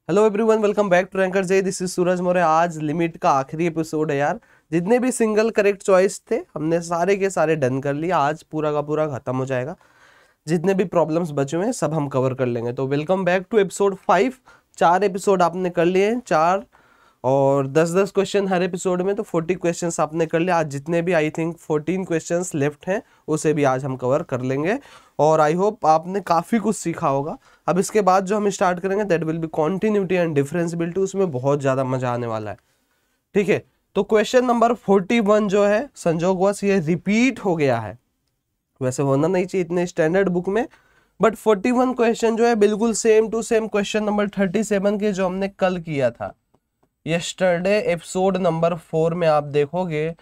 Hello everyone, welcome back to ranker J. This is Suraj Maurya. आज limit का आखिरी episode है यार। जितने भी सिंगल करेक्ट चॉइस थे हमने सारे के सारे डन कर लिए। आज पूरा का पूरा खत्म हो जाएगा। जितने भी प्रॉब्लम्स बचे हुए हैं सब हम कवर कर लेंगे। तो welcome back to episode 5। 4 episode आपने कर लिए हैं, 4 और 10-10 क्वेश्चन हर एपिसोड में, तो 40 क्वेश्चंस आपने कर लिया। आज जितने भी आई थिंक 14 क्वेश्चंस लेफ्ट हैं उसे भी आज हम कवर कर लेंगे। और आई होप आपने काफ़ी कुछ सीखा होगा। अब इसके बाद जो हम स्टार्ट करेंगे that will be continuity and differentiability. उसमें बहुत ज़्यादा मजा आने वाला है। ठीक है, तो क्वेश्चन नंबर 41 जो है संजोगवश ये रिपीट हो गया है। वैसे होना नहीं चाहिए इतने स्टैंडर्ड बुक में, बट 41 क्वेश्चन जो है बिल्कुल same to same question number 37 के जो हमने कल किया था यस्टरडे एपिसोड नंबर 4 में। आप देखोगे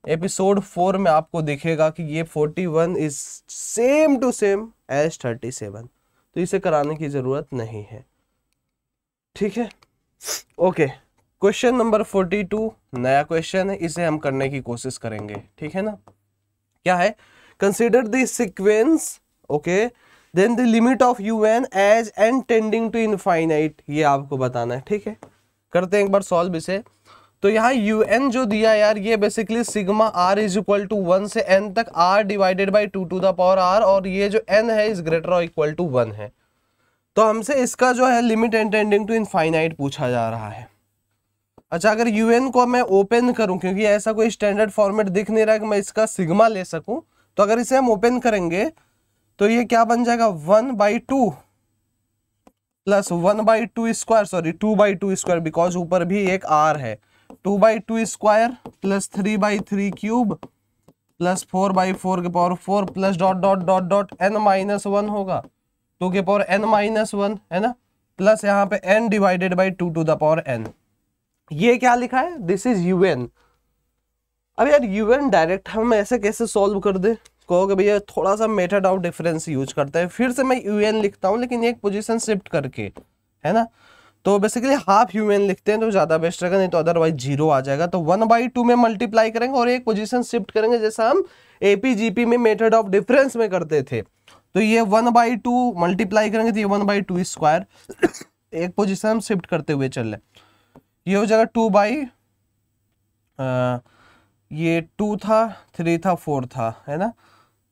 एपिसोड 4 में आपको दिखेगा कि ये 41 is same to same as 37, तो इसे कराने की जरूरत नहीं है। ठीक है, ओके। क्वेश्चन नंबर 42 नया क्वेश्चन है, इसे हम करने की कोशिश करेंगे। ठीक है ना, क्या है? Consider the sequence, okay, then the limit of un as n tending to infinite. ये आपको बताना है। ठीक है, करते हैं एक बार सॉल्व इसे। तो यहाँ un जो दिया यार, ये basically sigma r is equal to 1 से n तक r divided by 2 to the power r, और ये जो n है इज ग्रेटर और इक्वल टू 1 है। तो हमसे इसका जो है limit and tending to infinite पूछा जा रहा है। अच्छा, अगर un को मैं ओपन करूं, क्योंकि ऐसा कोई स्टैंडर्ड फॉर्मेट दिख नहीं रहा है कि मैं इसका सिग्मा ले सकूं, तो अगर इसे हम ओपन करेंगे तो ये क्या बन जाएगा 1/2 plus 1/2 square, sorry 2/2 square, because ऊपर भी एक r है। 2/2 स्क्वायर प्लस 3/3 क्यूब प्लस 4/4 के power 4 plus dot dot dot dot n-1 होगा, 2 के पावर n-1 है ना, प्लस यहाँ पे n divided by 2 to the power n। ये क्या लिखा है? This is un। अब यार un डायरेक्ट हम ऐसे कैसे सॉल्व कर दे? कहोगे भैया थोड़ा सा मेथड ऑफ डिफरेंस यूज करता है। फिर से मैं un लिखता हूँ, लेकिन एक पोजीशन शिफ्ट करके, है ना। तो बेसिकली हाफ un लिखते हैं तो ज्यादा बेस्ट रहेगा, नहीं तो अदरवाइज 0 आ जाएगा। तो 1/2 में मल्टीप्लाई करेंगे और एक पोजीशन शिफ्ट करेंगे, जैसा हम एपीजीपी में मेथड ऑफ डिफरेंस में करते थे। तो ये 1/2 मल्टीप्लाई करेंगे तो ये 1/2 स्क्वायर एक पोजीशन हम शिफ्ट करते हुए चल रहे। ये हो जाएगा 2 ये 2 था, 3 था, 4 था, है ना।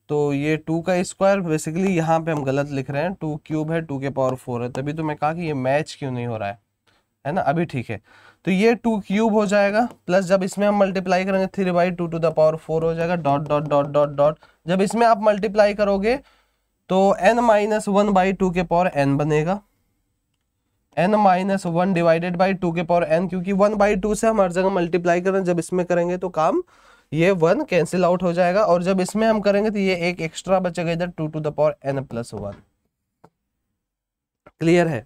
तो ये 2 का स्क्वायर, बेसिकली यहाँ पे हम गलत लिख रहे हैं, 2 क्यूब है, 2 के पावर 4 है, तभी तो मैं कहा कि ये मैच क्यों नहीं हो रहा है ना। अभी ठीक है, तो ये 2 क्यूब हो जाएगा, प्लस जब इसमें हम मल्टीप्लाई करेंगे 3/2 टू द पावर 4 हो जाएगा, dot dot dot dot dot. जब इसमें आप मल्टीप्लाई करोगे तो n-1/2 के पावर n बनेगा, n-1 डिवाइडेड बाई 2 के पावर n, क्योंकि 1/2 से हम हर जगह मल्टीप्लाई करें, जब इसमें करेंगे तो काम ये 1 कैंसिल आउट हो जाएगा, और जब इसमें हम करेंगे तो ये एक एक्स्ट्रा बचेगा इधर 2 to the power n+1। Clear है?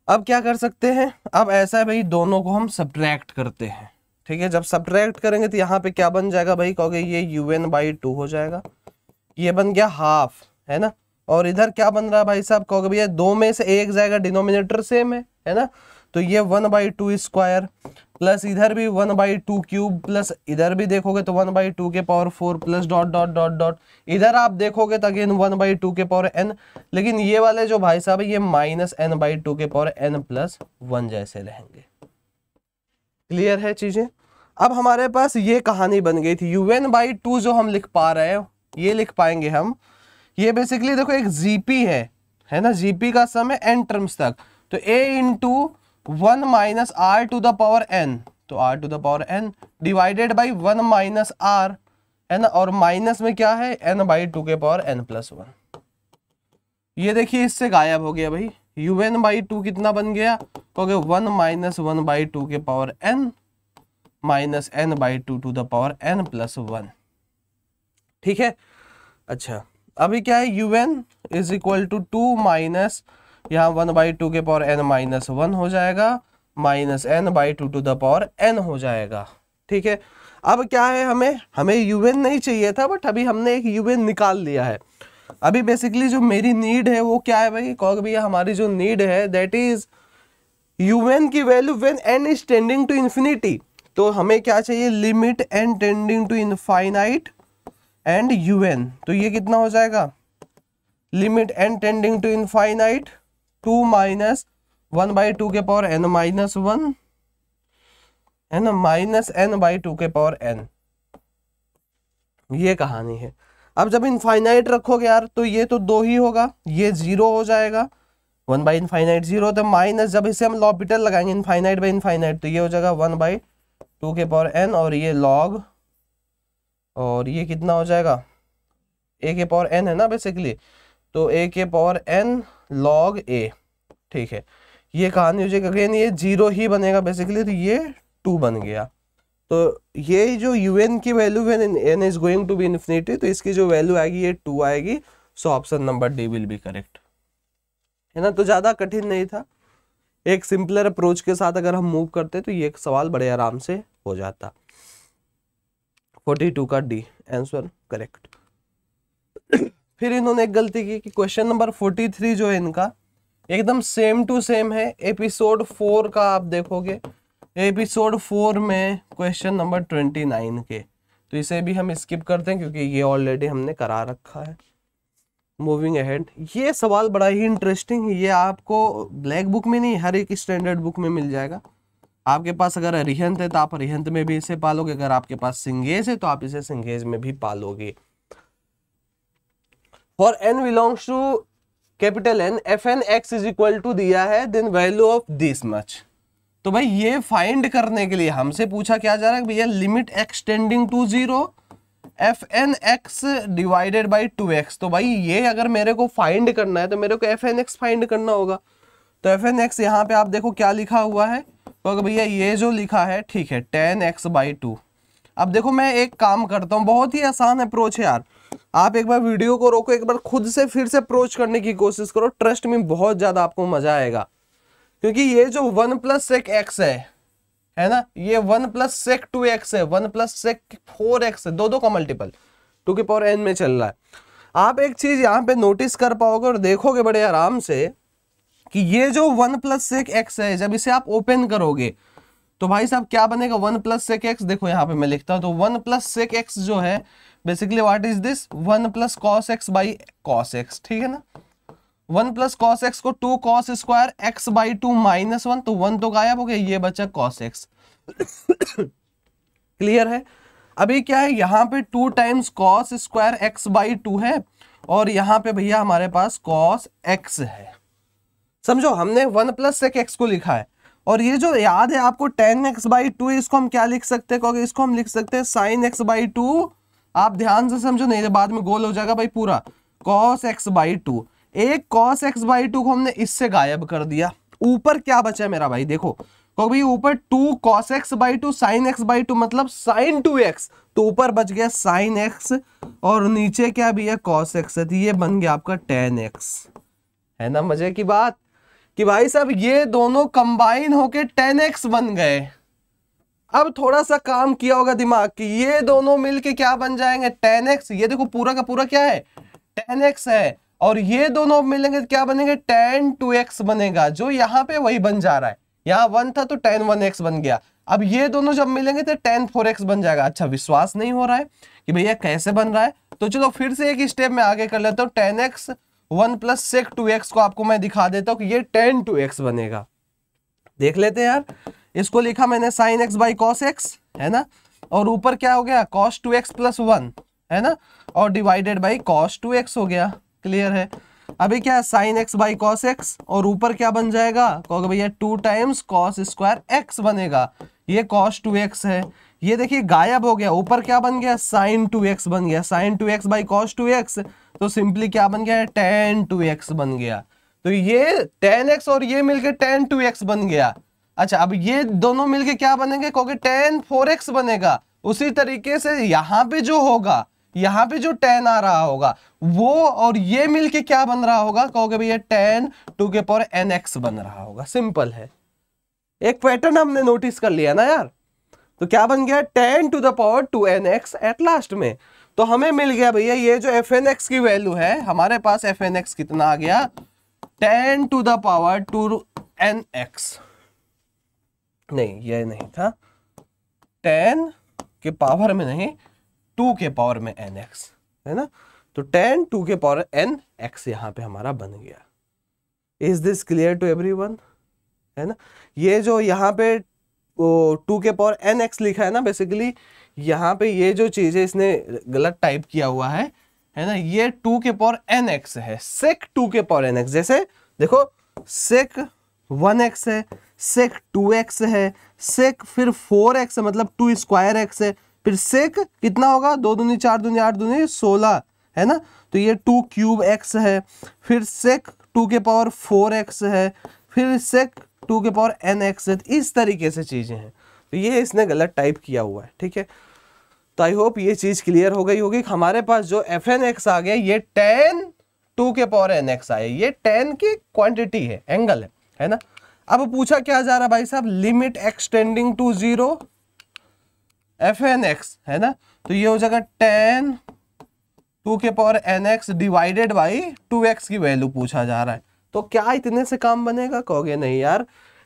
अब क्या कर सकते हैं? अब ऐसा है भाई, दोनों को हम सब्ट्रैक्ट करते हैं। ठीक है, जब सब्ट्रैक्ट करेंगे तो यहाँ पे क्या बन जाएगा भाई? कहोगे ये un/2 हो जाएगा, ये बन गया हाफ, है ना। और इधर क्या बन रहा है भाई साहब? कहोगे भैया 2 में से एक जाएगा, डिनोमिनेटर सेम है ना। तो ये 1/2 स्क्वायर प्लस इधर भी 1/2 क्यूब प्लस इधर भी देखोगे तो 1/2 के power 4 plus dot dot dot dot. इधर आप देखोगे तो अगेन 1/2 के पावर n, लेकिन ये वाले जो भाई साहब है ये -n/2 के पावर n+1 जैसे रहेंगे। क्लियर है चीजें? अब हमारे पास ये कहानी बन गई थी। un/2 जो हम लिख पा रहे हैं, ये लिख पाएंगे हम। ये बेसिकली देखो एक जीपी है ना, जीपी का सम है n टर्म्स तक, तो a into 1 minus r to the power n, तो r to the power n divided by 1 minus r, है ना, और माइनस में क्या है n/2 के पावर n+1। ये देखिए इससे गायब हो गया भाई, un/2 कितना बन गया? कहोगे 1 माइनस 1/2 के power n minus n/2 to the power n+1। ठीक है, अच्छा अभी क्या है? un is equal to 2 minus यहाँ 1/2 के पावर n-1 हो जाएगा, minus n/2 to the power n हो जाएगा। ठीक है, अब क्या है, हमें un नहीं चाहिए था, बट अभी हमने एक un निकाल लिया है। अभी बेसिकली जो मेरी नीड है वो क्या है भाई? कहोगे भैया हमारी जो नीड है दैट इज un की value when n is tending to infinity. तो हमें क्या चाहिए? Limit n tending to infinite and un। तो ये कितना हो जाएगा? Limit n tending to infinite 2 minus 1/2 के पावर n माइनस 1 है ना, माइनस n/2 के पावर n। ये कहानी है। अब जब इनफाइनाइट रखोगे यार तो ये तो 2 ही होगा, ये 0 हो जाएगा, 1/इनफाइनाइट 0, तो माइनस जब इसे हम लॉपिटल लगाएंगे इनफाइनाइट बाई इनफाइनाइट तो ये हो जाएगा 1/2 के पावर n, और ये लॉग, और ये कितना हो जाएगा, a के पावर n है ना बेसिकली, तो a के पावर n log a। ठीक है, ये कहानी हो जाएगी। अगेन ये 0 ही बनेगा बेसिकली, तो ये 2 बन गया। तो ये जो un की value when n is going to be infinity, तो इसकी जो वैल्यू आएगी ये 2 आएगी। So option number D will be correct, है ना। तो ज्यादा कठिन नहीं था, एक सिंपलर अप्रोच के साथ अगर हम मूव करते तो ये सवाल बड़े आराम से हो जाता। 42 का डी आंसर करेक्ट। फिर इन्होंने एक गलती की कि क्वेश्चन नंबर 43 जो है इनका एकदम सेम टू सेम है एपिसोड 4 का। आप देखोगे एपिसोड 4 में क्वेश्चन नंबर 29 के, तो इसे भी हम स्किप करते हैं क्योंकि ये ऑलरेडी हमने करा रखा है। मूविंग अहेड, ये सवाल बड़ा ही इंटरेस्टिंग है, ये आपको ब्लैक बुक में नहीं हर एक स्टैंडर्ड बुक में मिल जाएगा। आपके पास अगर अरिहंत है तो आप अरिहंत में भी इसे पालोगे, अगर आपके पास सिंगेज है तो आप इसे सिंगेज में भी पालोगे। For n belongs to capital N, fn x is equal to दिया है, then value of this much. तो भाई ये फाइंड करने के लिए हमसे पूछा क्या जा रहा है, भैया limit extending to 0 fn x divided by 2x। तो भाई ये अगर मेरे को फाइंड करना है तो मेरे को fn x फाइंड करना होगा। तो fn x यहाँ पे आप देखो क्या लिखा हुआ है, तो भैया ये जो लिखा है ठीक है tan x/2। अब देखो मैं एक काम करता हूँ, बहुत ही आसान अप्रोच है यार, आप एक बार वीडियो को रोको, एक बार खुद से फिर से अप्रोच करने की कोशिश करो, ट्रस्ट में बहुत ज्यादा आपको मजा आएगा। क्योंकि ये जो 1 + sec x है ना, ये 1 + sec 2x है, 1 + sec 4x है, दो का मल्टीपल 2 की पावर n में चल रहा है। आप एक चीज यहाँ पे नोटिस कर पाओगे और देखोगे बड़े आराम से कि ये जो 1 + sec x है, जब इसे आप ओपन करोगे तो भाई साहब क्या बनेगा, 1 + sec x। देखो यहाँ पे मैं लिखता हूं, तो 1 + sec x जो है basically what is this, 1 + cos x by cos x, ठीक है ना। 1 + cos x को 2 cos स्क्वायर x/2 -1, तो 1 तो गायब हो गया, ये बचा cos x। क्लियर है। अभी क्या है, यहाँ पे 2 टाइम्स cos स्क्वायर x/2 है, और यहाँ पे भैया हमारे पास cos x है। समझो हमने 1 + sec x को लिखा है, और ये जो याद है आपको tan x/2, इसको हम क्या लिख सकते हैं, क्योंकि इसको हम लिख सकते हैं sin x/2। आप ध्यान से समझो, नहीं तो बाद में गोल हो जाएगा भाई पूरा, cos x/2। एक cos x/2 को हमने इससे गायब कर दिया, ऊपर क्या बचा मेरा भाई, देखो क्योंकि भाई ऊपर 2 cos x/2 sin x/2 मतलब sin 2x, तो ऊपर बच गया sin x, और नीचे क्या भी है cos x है, तो ये बन गया आपका tan x। है ना मजे की बात कि भाई साहब ये दोनों कंबाइन होके tan x बन गए। अब थोड़ा सा काम किया होगा दिमाग कि ये दोनों मिलके क्या बन जाएंगे, tan x। ये देखो पूरा का पूरा क्या है, tan x है, और ये दोनों मिलेंगे क्या बनेंगे, tan 2x बनेगा, जो यहाँ पे वही बन जा रहा है। यहाँ 1 था तो tan 1x बन गया। अब ये दोनों जब मिलेंगे तो tan 4x बन जाएगा। अच्छा विश्वास नहीं हो रहा है कि भैया कैसे बन रहा है, तो चलो फिर से एक स्टेप में आगे कर लेता हूँ। tan x 1 + sec 2x को आपको मैं दिखा देता हूँ कि ये tan 2x बनेगा। देख लेते हैं यार, इसको लिखा मैंने sin x cos x, है ना, और ऊपर क्या हो गया cos 2x + 1, है ना, और डिवाइडेड बाई cos 2x हो गया। क्लियर है। अभी क्या sin x cos x, और ऊपर क्या बन जाएगा, कहोगे भैया 2 टाइम्स cos स्क्वायर x बनेगा, ये cos 2x है। ये देखिए गायब हो गया, ऊपर क्या बन गया sin 2x बन गया, sin 2x cos 2x, तो सिंपली क्या बन गया tan 2x बन गया। तो ये tan x और ये मिलके tan 2x बन गया। अच्छा अब ये दोनों मिलके क्या बनेंगे, क्योंकि tan 4x बनेगा। उसी तरीके से यहाँ पे जो होगा, यहाँ पे जो tan आ रहा होगा वो और ये मिलके क्या बन रहा होगा, कहोगे भैया tan 2 के पावर nx बन रहा होगा। सिंपल है, एक पैटर्न हमने नोटिस कर लिया ना यार। तो क्या बन गया tan to the power 2nx at last में। तो हमें मिल गया भैया ये जो fnx की वैल्यू है, हमारे पास fnx कितना आ गया, tan to the power 2nx, नहीं ये नहीं था, 10 के पावर में नहीं 2 के पावर में nx, है ना। तो tan 2 के पावर nx यहां पे हमारा बन गया। Is this clear to everyone. है ना। ये जो यहाँ पे 2 के पावर n x लिखा है ना, बेसिकली यहाँ पे ये जो चीज है इसने गलत टाइप किया हुआ है ना। ये 2 के पावर n x है, sec 2 के पावर n x। जैसे देखो sec 1x है, sec 2x है, sec फिर 4x मतलब 2 स्क्वायर x है, फिर sec कितना होगा, 2 दूनी 4 दूनी 8 दूनी 16 है ना। तो ये 2 क्यूब x है, फिर sec 2 के पावर 4x है, फिर sec 2 के पावर n x है। इस तरीके से चीजें हैं, तो ये इसने गलत टाइप किया हुआ है, ठीक है। तो आई होप ये चीज क्लियर हो गई होगी। हमारे पास जो fn x आ गया ये tan 2 के पावर n x आया, ये tan की क्वांटिटी है, एंगल है ना। अब पूछा क्या जा रहा है भाई साहब, limit extending to 0 fn x है ना। तो ये हो जाएगा tan 2 के power n x divided by 2x की वैल्यू पूछा जा रहा है। तो क्या इतने से काम बनेगा, कहोगे नहीं यार,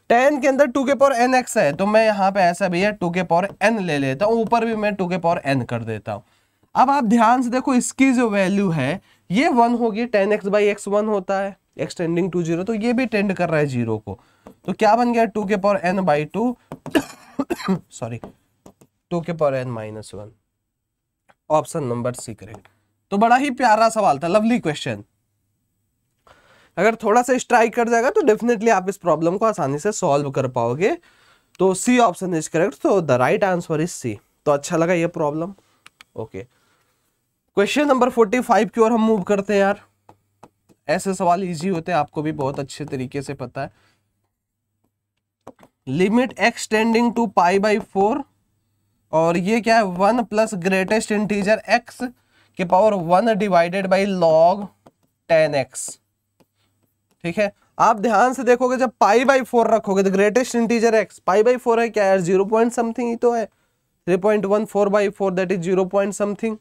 tan के अंदर 2 के पावर n x है, तो मैं यहाँ पे ऐसा भैया 2 के पावर n ले लेता हूँ, ऊपर भी मैं 2 के पावर n कर देता हूँ। अब आप ध्यान से देखो, इसकी जो वैल्यू है ये 1 होगी, tan x बाई x 1 होता है एक्सटेंडिंग टू 0, तो ये भी टेंड कर रहा है 0 को। तो क्या बन गया 2 के पावर n बाई 2 सॉरी 2 के power n minus 1, option number C correct. तो बड़ा ही प्यारा सवाल था, लवली क्वेश्चन। अगर थोड़ा सा स्ट्राइक कर जाएगा तो डेफिनेटली आप इस प्रॉब्लम को आसानी से सॉल्व कर पाओगे। तो सी ऑप्शन इज करेक्ट, तो the right answer is C. तो अच्छा लगा ये प्रॉब्लम। ओके, क्वेश्चन नंबर 45 की ओर हम मूव करते हैं यार। ऐसे सवाल इजी होते हैं, आपको भी बहुत अच्छे तरीके से पता है। Limit X tending to pi by 4, और ये क्या है 1 प्लस ग्रेटेस्ट इंटीजर x के power 1 divided by log 10x, ठीक है। आप ध्यान से देखोगे, जब पाई बाई 4 रखोगे तो greatest integer x, pi by 4 है क्या यार, 0 पॉइंट समथिंग ही तो है, 3.14 by 4 that is 0 point something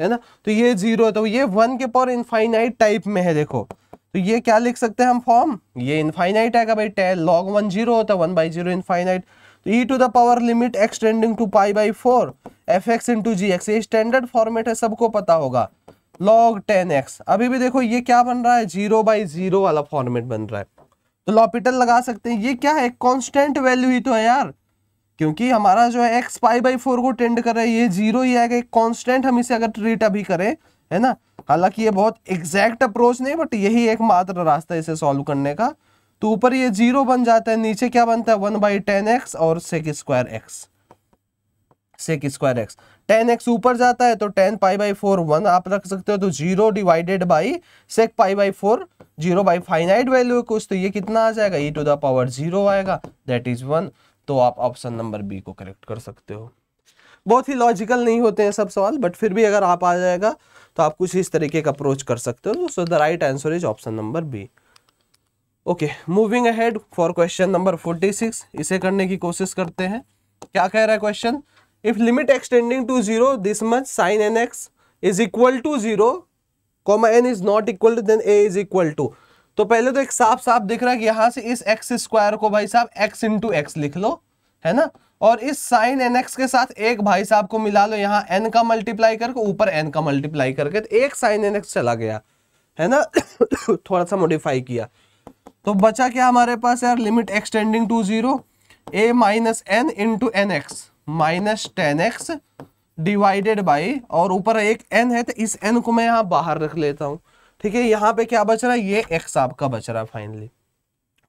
है ना। तो ये 0 है, तो ये 1 के पावर इनफाइनाइट टाइप में है। देखो तो ये क्या लिख सकते हैं हम फॉर्म, ये इनफाइनाइट आएगा भाई, log 1 0 होता है, 1 बाई 0 इनफाइनाइट। तो e to the power limit extending to pi by 4 fx into G X, ये स्टैंडर्ड फॉर्मेट है, सबको पता होगा, log 10x। अभी भी देखो ये क्या बन रहा है, 0 बाई 0 वाला फॉर्मेट बन रहा है। तो लॉपिटल लगा सकते हैं, ये क्या है, कांस्टेंट वैल्यू ही तो है यार, क्योंकि हमारा जो है x पाई बाई 4 को टेंड कर रहा है, ये 0 ही आएगा, एक कांस्टेंट हम इसे अगर ट्रीट अभी करें है ना। हालांकि ये बहुत एग्जैक्ट अप्रोच नहीं, बट यही एकमात्र रास्ता है इसे सॉल्व करने का। तो ऊपर ये 0 बन जाता है, नीचे क्या बनता है 1 बाई 10x और sec square X, sec square X. 10x ऊपर जाता है तो 10 पाई बाई 4 1 आप रख सकते हो, तो 0 divided by sec pi by 4, 0 by finite value कुछ, तो ये कितना आ जाएगा e टू द पावर 0 आएगा, दैट इज 1। तो आप ऑप्शन नंबर बी को करेक्ट कर सकते हो। बहुत ही लॉजिकल नहीं होते हैं सब सवाल, बट फिर भी अगर आप आ जाएगा तो आप कुछ इस तरीके का अप्रोच कर सकते हो। So the right answer is option number B. Okay, moving ahead for question number 46, इसे करने की कोशिश करते हैं। क्या कह रहा है question, if limit extending to 0 this much sine N X is equal to 0 comma N is not equal to, then A is equal to. तो पहले तो एक साफ साफ दिख रहा है कि यहां से इस एक्स स्क्वायर को भाई साहब एक्स इंटू एक्स लिख लो, है ना, और इस साइन एन एक्स के साथ एक भाई साहब को मिला लो, यहाँ एन का मल्टीप्लाई करके ऊपर एन का मल्टीप्लाई करके, तो एक साइन एन एक्स चला गया है ना थोड़ा सा मॉडिफाई किया, तो बचा क्या हमारे पास यार, limit extending to 0 a minus N into N X minus 10x divided by, और ऊपर एक n है तो इस n को मैं यहाँ बाहर रख लेता हूँ, ठीक है। यहाँ पे क्या बच रहा है, ये x आपका बच रहा है फाइनली।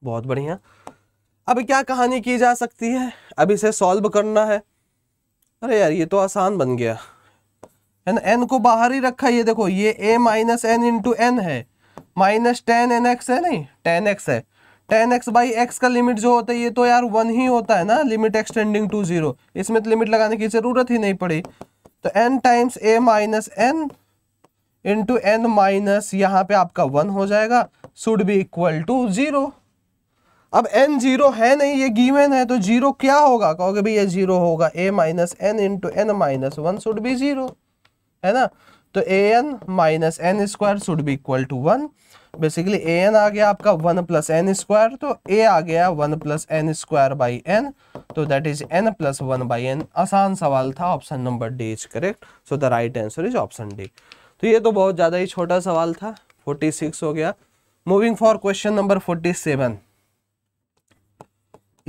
बहुत बढ़िया। अब क्या कहानी की जा सकती है, अब इसे सॉल्व करना है। अरे यार ये तो आसान बन गया है ना, n को बाहर ही रखा, ये देखो ये a minus N into N है, माइनस 10nx है, नहीं 10x है, 10x बाई एक्स का लिमिट जो होता है ये तो यार 1 ही होता है ना, लिमिट एक्सटेंडिंग टू 0, इसमें तो लिमिट लगाने की जरूरत ही नहीं पड़ी। तो n times a minus N into N minus यहाँ पे आपका 1 हो जाएगा, शुड बी इक्वल टू 0। अब n 0 है नहीं, ये गिवन है, तो 0 क्या होगा, कहोगे भाई ये 0 होगा, a minus N into N minus 1 should be 0, है ना। तो an minus n square should be equal to 1। Basically an आ गया आपका 1 प्लस एन स्क्वायर, तो a आ गया 1 plus n square by n, तो that is n plus 1 by n. आसान सवाल था, option number D is correct. So the right answer is option D. तो ये तो बहुत ज़्यादा ही छोटा सवाल था, 46 हो गया। Moving for question number 47।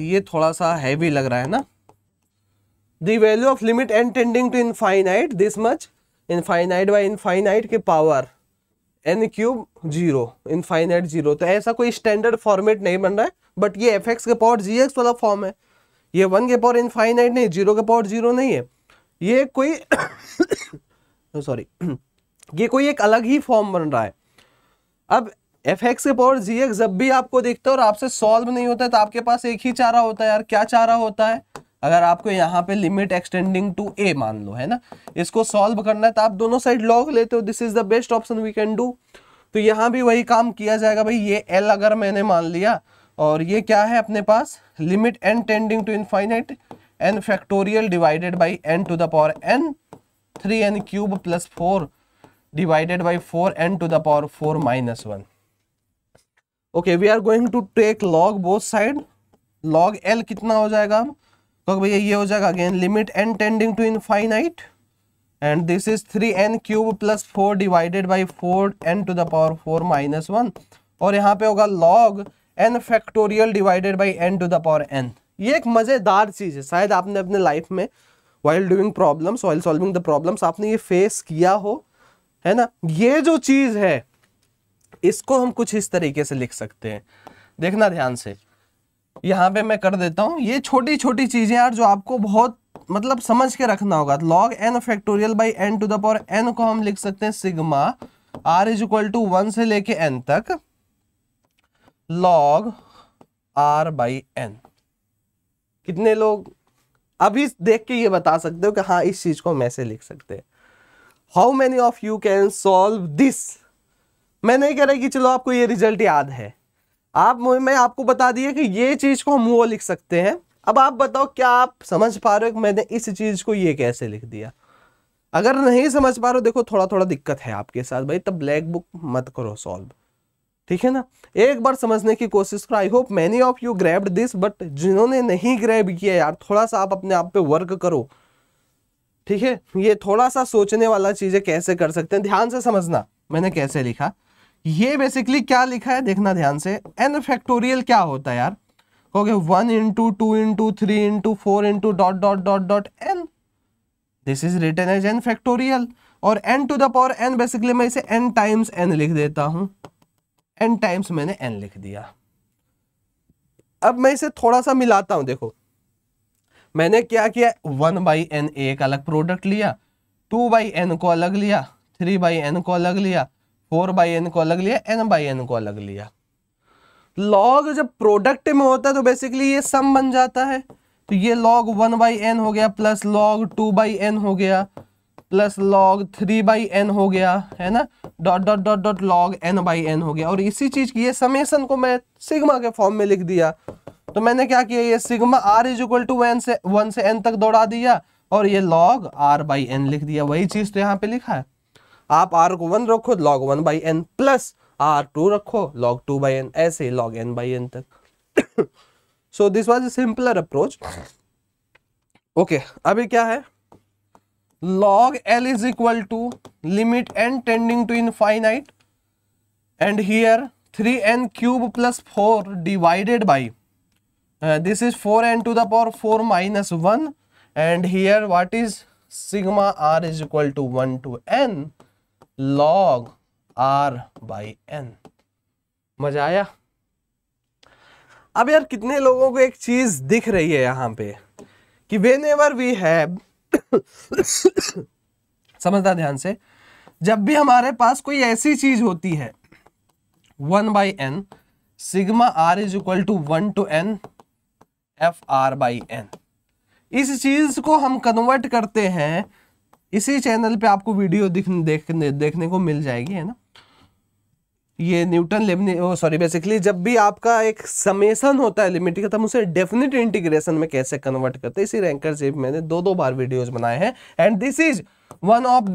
ये थोड़ा सा हैवी लग रहा है ना। The value of limit n tending to infinite this much, infinite by infinite के पावर n क्यूब 0, इनफाइनाइट 0। तो ऐसा कोई स्टैंडर्ड फॉर्मेट नहीं बन रहा है, बट ये fx के पावर gx वाला फॉर्म है। ये 1 के पावर इनफाइनाइट नहीं, 0 के पावर 0 नहीं है। ये कोई सॉरी ये कोई एक अलग ही फॉर्म बन रहा है। अब fx के पावर gx जब भी आपको देखता है और आपसे सॉल्व नहीं होता है, तो आपके पास एक ही चारा होता है यार। क्या चारा होता है? अगर आपको यहाँ पे लिमिट एक्सटेंडिंग टू a मान लो, है ना, इसको सॉल्व करना है, तो आप दोनों साइड लॉग लेते हो। This is the best option we can do. तो यहाँ भी वही काम किया जाएगा भाई। ये l अगर मैंने मान लिया, और ये क्या है अपने पास, limit n tending to infinite n factorial divided by n to the power n 3n cube plus 4 divided by 4n to the power 4 minus 1। Okay, we are going to take log both side. Log l कितना हो जाएगा अब? तो भैया ये हो जाएगा again limit n tending to infinite, and this is 3n cube plus 4 divided by 4n to the power 4 minus 1, और यहाँ पे होगा log n factorial divided by n to the power n। ये एक मजेदार चीज है, शायद आपने अपने लाइफ में while doing problems, while solving the problems, आपने ये फेस किया हो, है ना। ये जो चीज है इसको हम कुछ इस तरीके से लिख सकते हैं, देखना ध्यान से। यहाँ पे मैं कर देता हूँ। ये छोटी छोटी चीजें यार जो आपको बहुत मतलब समझ के रखना होगा। Log n factorial by n to the power n को हम लिख सकते हैं sigma r is equal to 1 से लेके n तक लॉग r बाई n। कितने लोग अभी देख के ये बता सकते हो कि हाँ इस चीज को हम ऐसे लिख सकते हैं? How many of you can solve this? मैं नहीं कह रहा कि चलो आपको ये रिजल्ट याद है, मैं आपको बता दिया कि ये चीज को हम वो लिख सकते हैं। अब आप बताओ क्या आप समझ पा रहे हो कि मैंने इस चीज को ये कैसे लिख दिया? अगर नहीं समझ पा रहे हो, देखो थोड़ा थोड़ा दिक्कत है आपके साथ भाई, तब ब्लैक बुक मत करो सॉल्व, ठीक है ना। एक बार समझने की कोशिश करो। I hope many of you grabbed this, but जिन्होंने नहीं ग्रैब किया यार, थोड़ा सा आप अपने आप पे वर्क करो, ठीक है। ये थोड़ा सा सोचने वाला चीज है, कैसे कर सकते हैं, ध्यान से समझना मैंने कैसे लिखा। ये बेसिकली क्या लिखा है देखना ध्यान से। n फैक्टोरियल क्या होता है यार? कहोगे 1 into 2 into 3 into 4 into dot dot dot dot n, this is written as n factorial. और n to the power n basically मैं इसे n टाइम्स n लिख देता हूं। n टाइम्स मैंने n लिख दिया। अब मैं इसे थोड़ा सा मिलाता हूं। देखो मैंने क्या किया, 1 बाई n एक अलग प्रोडक्ट लिया, 2 बाई n को अलग लिया, 3 बाई n को अलग लिया, 4 बाई n को अलग लिया, n बाई n को अलग लिया। लॉग जब प्रोडक्ट में होता है तो बेसिकली ये सम बन जाता है। तो ये लॉग 1 बाई n हो गया, प्लस लॉग 2 बाई n हो गया, प्लस लॉग 3 बाई n हो गया, है ना, dot dot dot dot log n by n हो गया। और इसी चीज की ये समेशन को मैं सिग्मा के फॉर्म में लिख दिया। तो मैंने क्या किया, ये sigma r is equal to 1 से n तक दौड़ा दिया, और ये लॉग r बाई n लिख दिया। वही चीज तो यहाँ पे लिखा है। आप r को 1 रखो log 1 by n, plus r2 रखो log 2 बाई n, ऐसे ही log n बाई n तक। So this was a simpler approach. Okay, अभी क्या है, log l is equal to limit n tending to infinite, and here 3n cube plus 4 divided by this is 4n to the power 4 minus 1, and here what is sigma r is equal to 1 to n log r by n। मजा आया? अब यार कितने लोगों को एक चीज दिख रही है यहाँ पे कि whenever we have समझना ध्यान से, जब भी हमारे पास कोई ऐसी चीज होती है 1 by n सिग्मा r is equal to 1 to n F R by N, इस चीज को हम कन्वर्ट करते हैं। इसी चैनल पे आपको वीडियो देखने को मिल जाएगी, है ना। ये न्यूटन बेसिकली जब भी आपका एक समेशन होता है लिमिट का, तब उसे डेफिनेट इंटीग्रेशन में कैसे कन्वर्ट करते हैं, इसी रैंकर से मैंने 2 बार वीडियोस बनाए हैं। And this is one of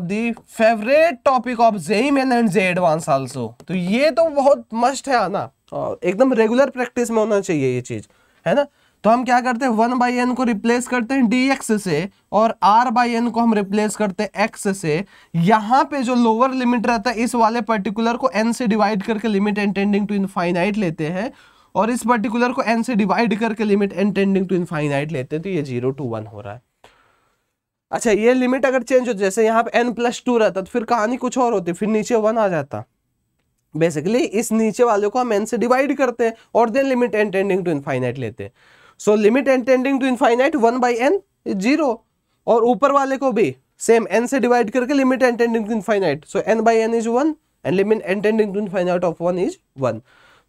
the favourite topic of JEE main and JEE advance also. तो ये तो बहुत मस्ट है आना, और एकदम रेगुलर प्रैक्टिस में होना चाहिए ये चीज, है ना। तो हम क्या करते हैं, 1 बाई एन को रिप्लेस करते हैं dx से, और r बाई एन को हम रिप्लेस करते हैं x से। यहाँ पे जो लोअर लिमिट रहता है, इस वाले पर्टिकुलर को n से डिवाइड करके limit n tending to infinite लेते हैं, और इस पर्टिकुलर को n से डिवाइड करके limit n tending to infinite लेते हैं तो ये 0 to 1 हो रहा है। अच्छा, ये लिमिट अगर चेंज हो, जैसे यहाँ पे n+2 रहता तो फिर कहानी कुछ और होती, फिर नीचे 1 आ जाता। बेसिकली इस नीचे वाले को हम n से डिवाइड करते हैं और then limit n tending to infinite लेते हैं। So limit n tending to infinite 1/n is 0, और ऊपर वाले को भी सेम n से डिवाइड करके limit n tending to infinite, so n/n is 1 and limit n tending to infinite of 1 is 1।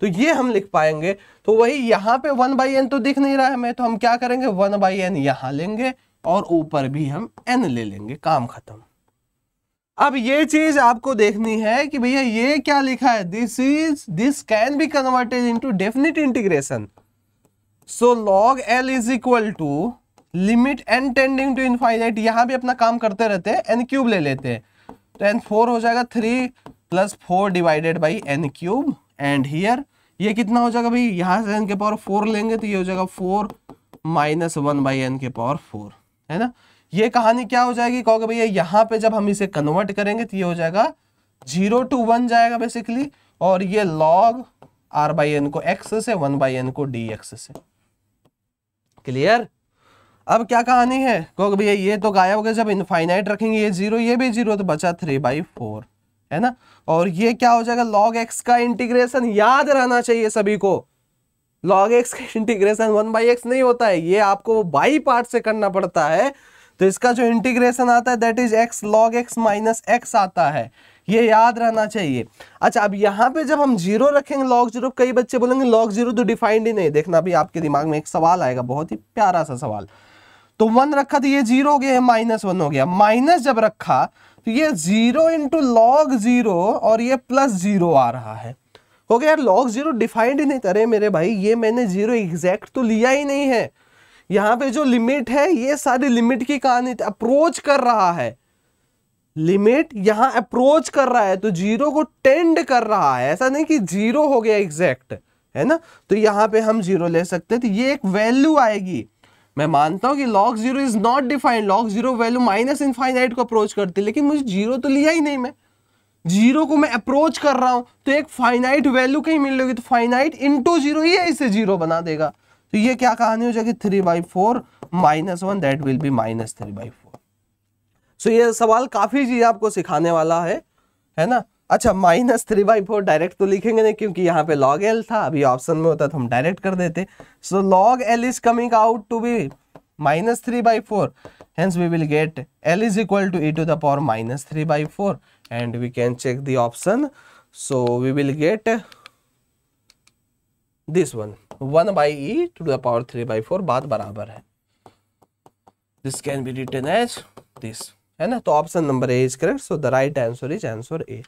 तो ये हम लिख पाएंगे। तो वही यहाँ पे 1/n तो दिख नहीं रहा है हमें, तो हम क्या करेंगे 1/n यहाँ लेंगे और ऊपर भी हम n ले लेंगे, काम खत्म। अब ये चीज आपको देखनी है कि भैया ये क्या लिखा है, this can be converted into definite integration. So log L is equal to limit n tending to infinite, यहां भी अपना काम करते रहते हैं, n क्यूब ले लेते हैं, तो n4 हो जाएगा 3 + 4 divided by n cube, and here ये कितना हो जाएगा भाई, यहां से n के पावर 4 लेंगे तो ये हो जाएगा 4 - 1/n के पावर 4, है ना। ये कहानी क्या हो जाएगी, कहोगे भैया यहाँ पे जब हम इसे कन्वर्ट करेंगे तो ये हो जाएगा 0 to 1 जाएगा बेसिकली, और ये log r/n को x से 1/n को dx से। क्लियर। अब क्या कहानी है, कहोगे भैया ये तो गायब हो गया, जब इनफाइनाइट रखेंगे ये 0 ये भी 0, तो बचा 3/4, है ना। और ये क्या हो जाएगा, log x का इंटीग्रेशन याद रहना चाहिए सभी को, log x का इंटीग्रेशन 1/x नहीं होता है, ये आपको बाई पार्ट से करना पड़ता है। तो इसका जो इंटीग्रेशन आता है that is x log x minus x आता है, ये याद रहना चाहिए। अच्छा, अब यहाँ पे जब हम 0 रखेंगे log 0, कई बच्चे बोलेंगे log 0 तो डिफाइंड ही नहीं। देखना अभी आपके दिमाग में एक सवाल आएगा, बहुत ही प्यारा सा सवाल। तो 1 रखा तो ये 0 हो गया, -1 हो गया, माइनस जब रखा तो ये 0 × log 0 और ये +0 आ रहा है, हो गया यार log 0 डिफाइंड ही नहीं। अरे मेरे भाई ये मैंने 0 एग्जैक्ट तो लिया ही नहीं है, यहाँ पे जो लिमिट है ये सारी लिमिट की कहानी अप्रोच कर रहा है, लिमिट यहाँ अप्रोच कर रहा है तो 0 को टेंड कर रहा है, ऐसा नहीं कि 0 हो गया एग्जैक्ट, है ना। तो यहाँ पे हम 0 ले सकते हैं, तो ये एक वैल्यू आएगी। मैं मानता हूं कि log 0 is not defined, log 0 value -infinite को अप्रोच करती है, लेकिन मुझे 0 तो लिया ही नहीं, मैं 0 को मैं अप्रोच कर रहा हूं तो एक फाइनाइट वैल्यू कहीं मिल रही, तो फाइनाइट इंटू 0 ही है, इसे 0 बना देगा। तो ये क्या कहानी हो जाएगी 3/4 -1 दैट विल बी -3/4। सो ये सवाल काफी चीज आपको सिखाने वाला है ना। अच्छा, -3/4 डायरेक्ट तो लिखेंगे नहीं क्योंकि यहाँ पे log L था, अभी ऑप्शन में होता तो हम डायरेक्ट कर देते। So log L is coming out to be -3/4, hence we will get L is equal to e to the power -3/4 and we can check the option. So we will get this one 1/e to the power 3/4, बात बराबर है। This can be written as this, है ना। तो option number A is correct, so the right answer is answer A.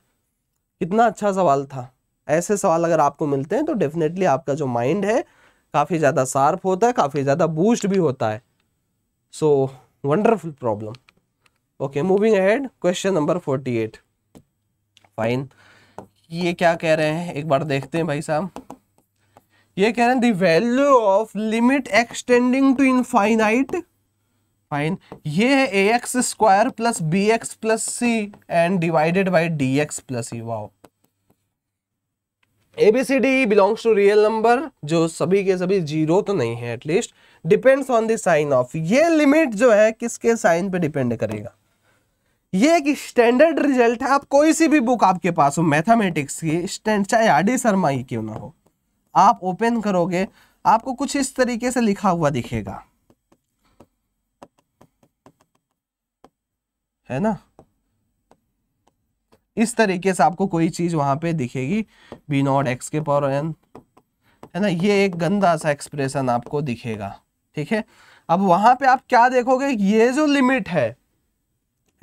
कितना अच्छा सवाल था। ऐसे सवाल अगर आपको मिलते हैं तो डेफिनेटली आपका जो माइंड है काफी ज्यादा शार्प होता है, काफी ज्यादा बूस्ट भी होता है। So wonderful problem. Okay, moving ahead, question number 48। Fine, ये क्या कह रहे हैं एक बार देखते हैं भाई साहब। ये कह रहे हैं the value of limit extending to infinite, fine, ये है ax² + bx + c and divided by dx + e। Wow, ABCD belongs to real number, जो सभी के सभी 0 तो नहीं है, at least depends on the sign of. ये लिमिट जो है किसके साइन पे डिपेंड करेगा। ये एक स्टैंडर्ड रिजल्ट है, आप कोई सी भी बुक आपके पास हो मैथमेटिक्स की, चाहे RD शर्मा ही क्यों ना हो, आप ओपन करोगे आपको कुछ इस तरीके से लिखा हुआ दिखेगा, है ना। इस तरीके से आपको कोई चीज वहां पे दिखेगी, b0 x के पावर n, है ना। ये एक गंदा सा एक्सप्रेशन आपको दिखेगा, ठीक है। अब वहां पे आप क्या देखोगे, ये जो लिमिट है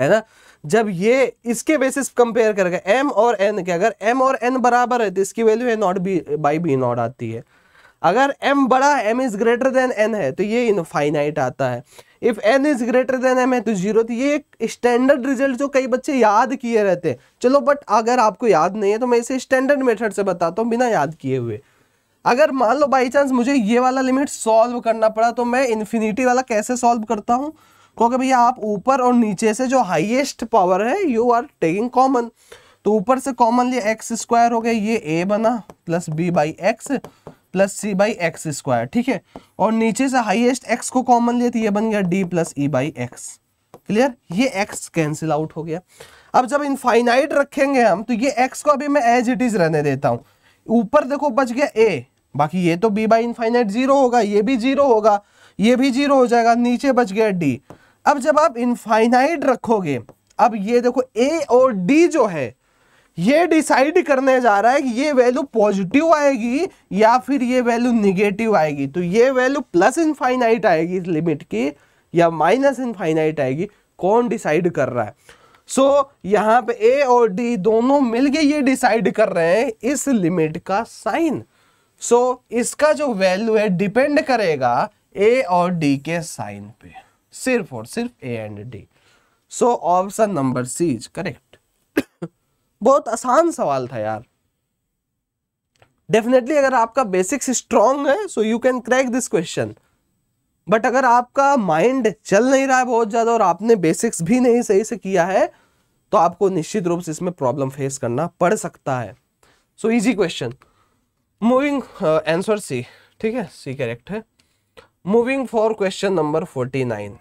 ना, जब ये इसके बेसिस कंपेयर करेगा m और n के, अगर m और n बराबर है तो इसकी वैल्यू a0/b0 आती है। अगर m बड़ा m is greater than n है तो ये इनफाइनाइट आता है। If n is greater than m है तो 0। तो ये एक स्टैंडर्ड रिजल्ट जो कई बच्चे याद किए रहते हैं, चलो बट अगर आपको याद नहीं है तो मैं इसे स्टैंडर्ड मेथड से बताता हूँ बिना याद किए हुए। अगर मान लो बाई चांस मुझे ये वाला लिमिट सॉल्व करना पड़ा तो मैं इन्फिनिटी वाला कैसे सॉल्व करता हूँ, क्योंकि भैया आप ऊपर और नीचे से जो हाईएस्ट पावर है यू आर टेकिंग कॉमन, तो ऊपर से कॉमन लिया x² हो गया, ये a बना +b/x plus C by x square, ठीक है। और नीचे से हाईएस्ट एक्स को कॉमन लिए तो ये बन गया D plus E by x. Clear, ये एक्स कैंसिल आउट हो गया। अब जब इनफाइनाइट रखेंगे हम तो ये एक्स को अभी मैं एज इट इज रहने देता हूं। ऊपर देखो बच गया ए, बाकी ये तो बी बाई इनफाइनाइट जीरो होगा, ये भी जीरो होगा, ये भी जीरो हो जाएगा, नीचे बच गया डी। अब जब आप इनफाइनाइट रखोगे, अब ये देखो ए और डी जो है ये डिसाइड करने जा रहा है कि ये वैल्यू पॉजिटिव आएगी या फिर ये वैल्यू निगेटिव आएगी। तो ये वैल्यू प्लस इनफाइनाइट आएगी इस लिमिट की या माइनस इनफाइनाइट आएगी, कौन डिसाइड कर रहा है? सो यहां पे ए और डी दोनों मिलके ये डिसाइड कर रहे हैं इस लिमिट का साइन। सो इसका जो वैल्यू है डिपेंड करेगा ए और डी के साइन पे, सिर्फ और सिर्फ A and D. So option number C is correct. बहुत आसान सवाल था यार। डेफिनेटली अगर आपका बेसिक्स स्ट्रांग है so you can crack this question, but अगर आपका माइंड चल नहीं रहा है बहुत ज्यादा और आपने बेसिक्स भी नहीं सही से किया है तो आपको निश्चित रूप से इसमें प्रॉब्लम फेस करना पड़ सकता है। So easy question, moving answer C, ठीक है, सी करेक्ट है। मूविंग फॉर क्वेश्चन नंबर 49,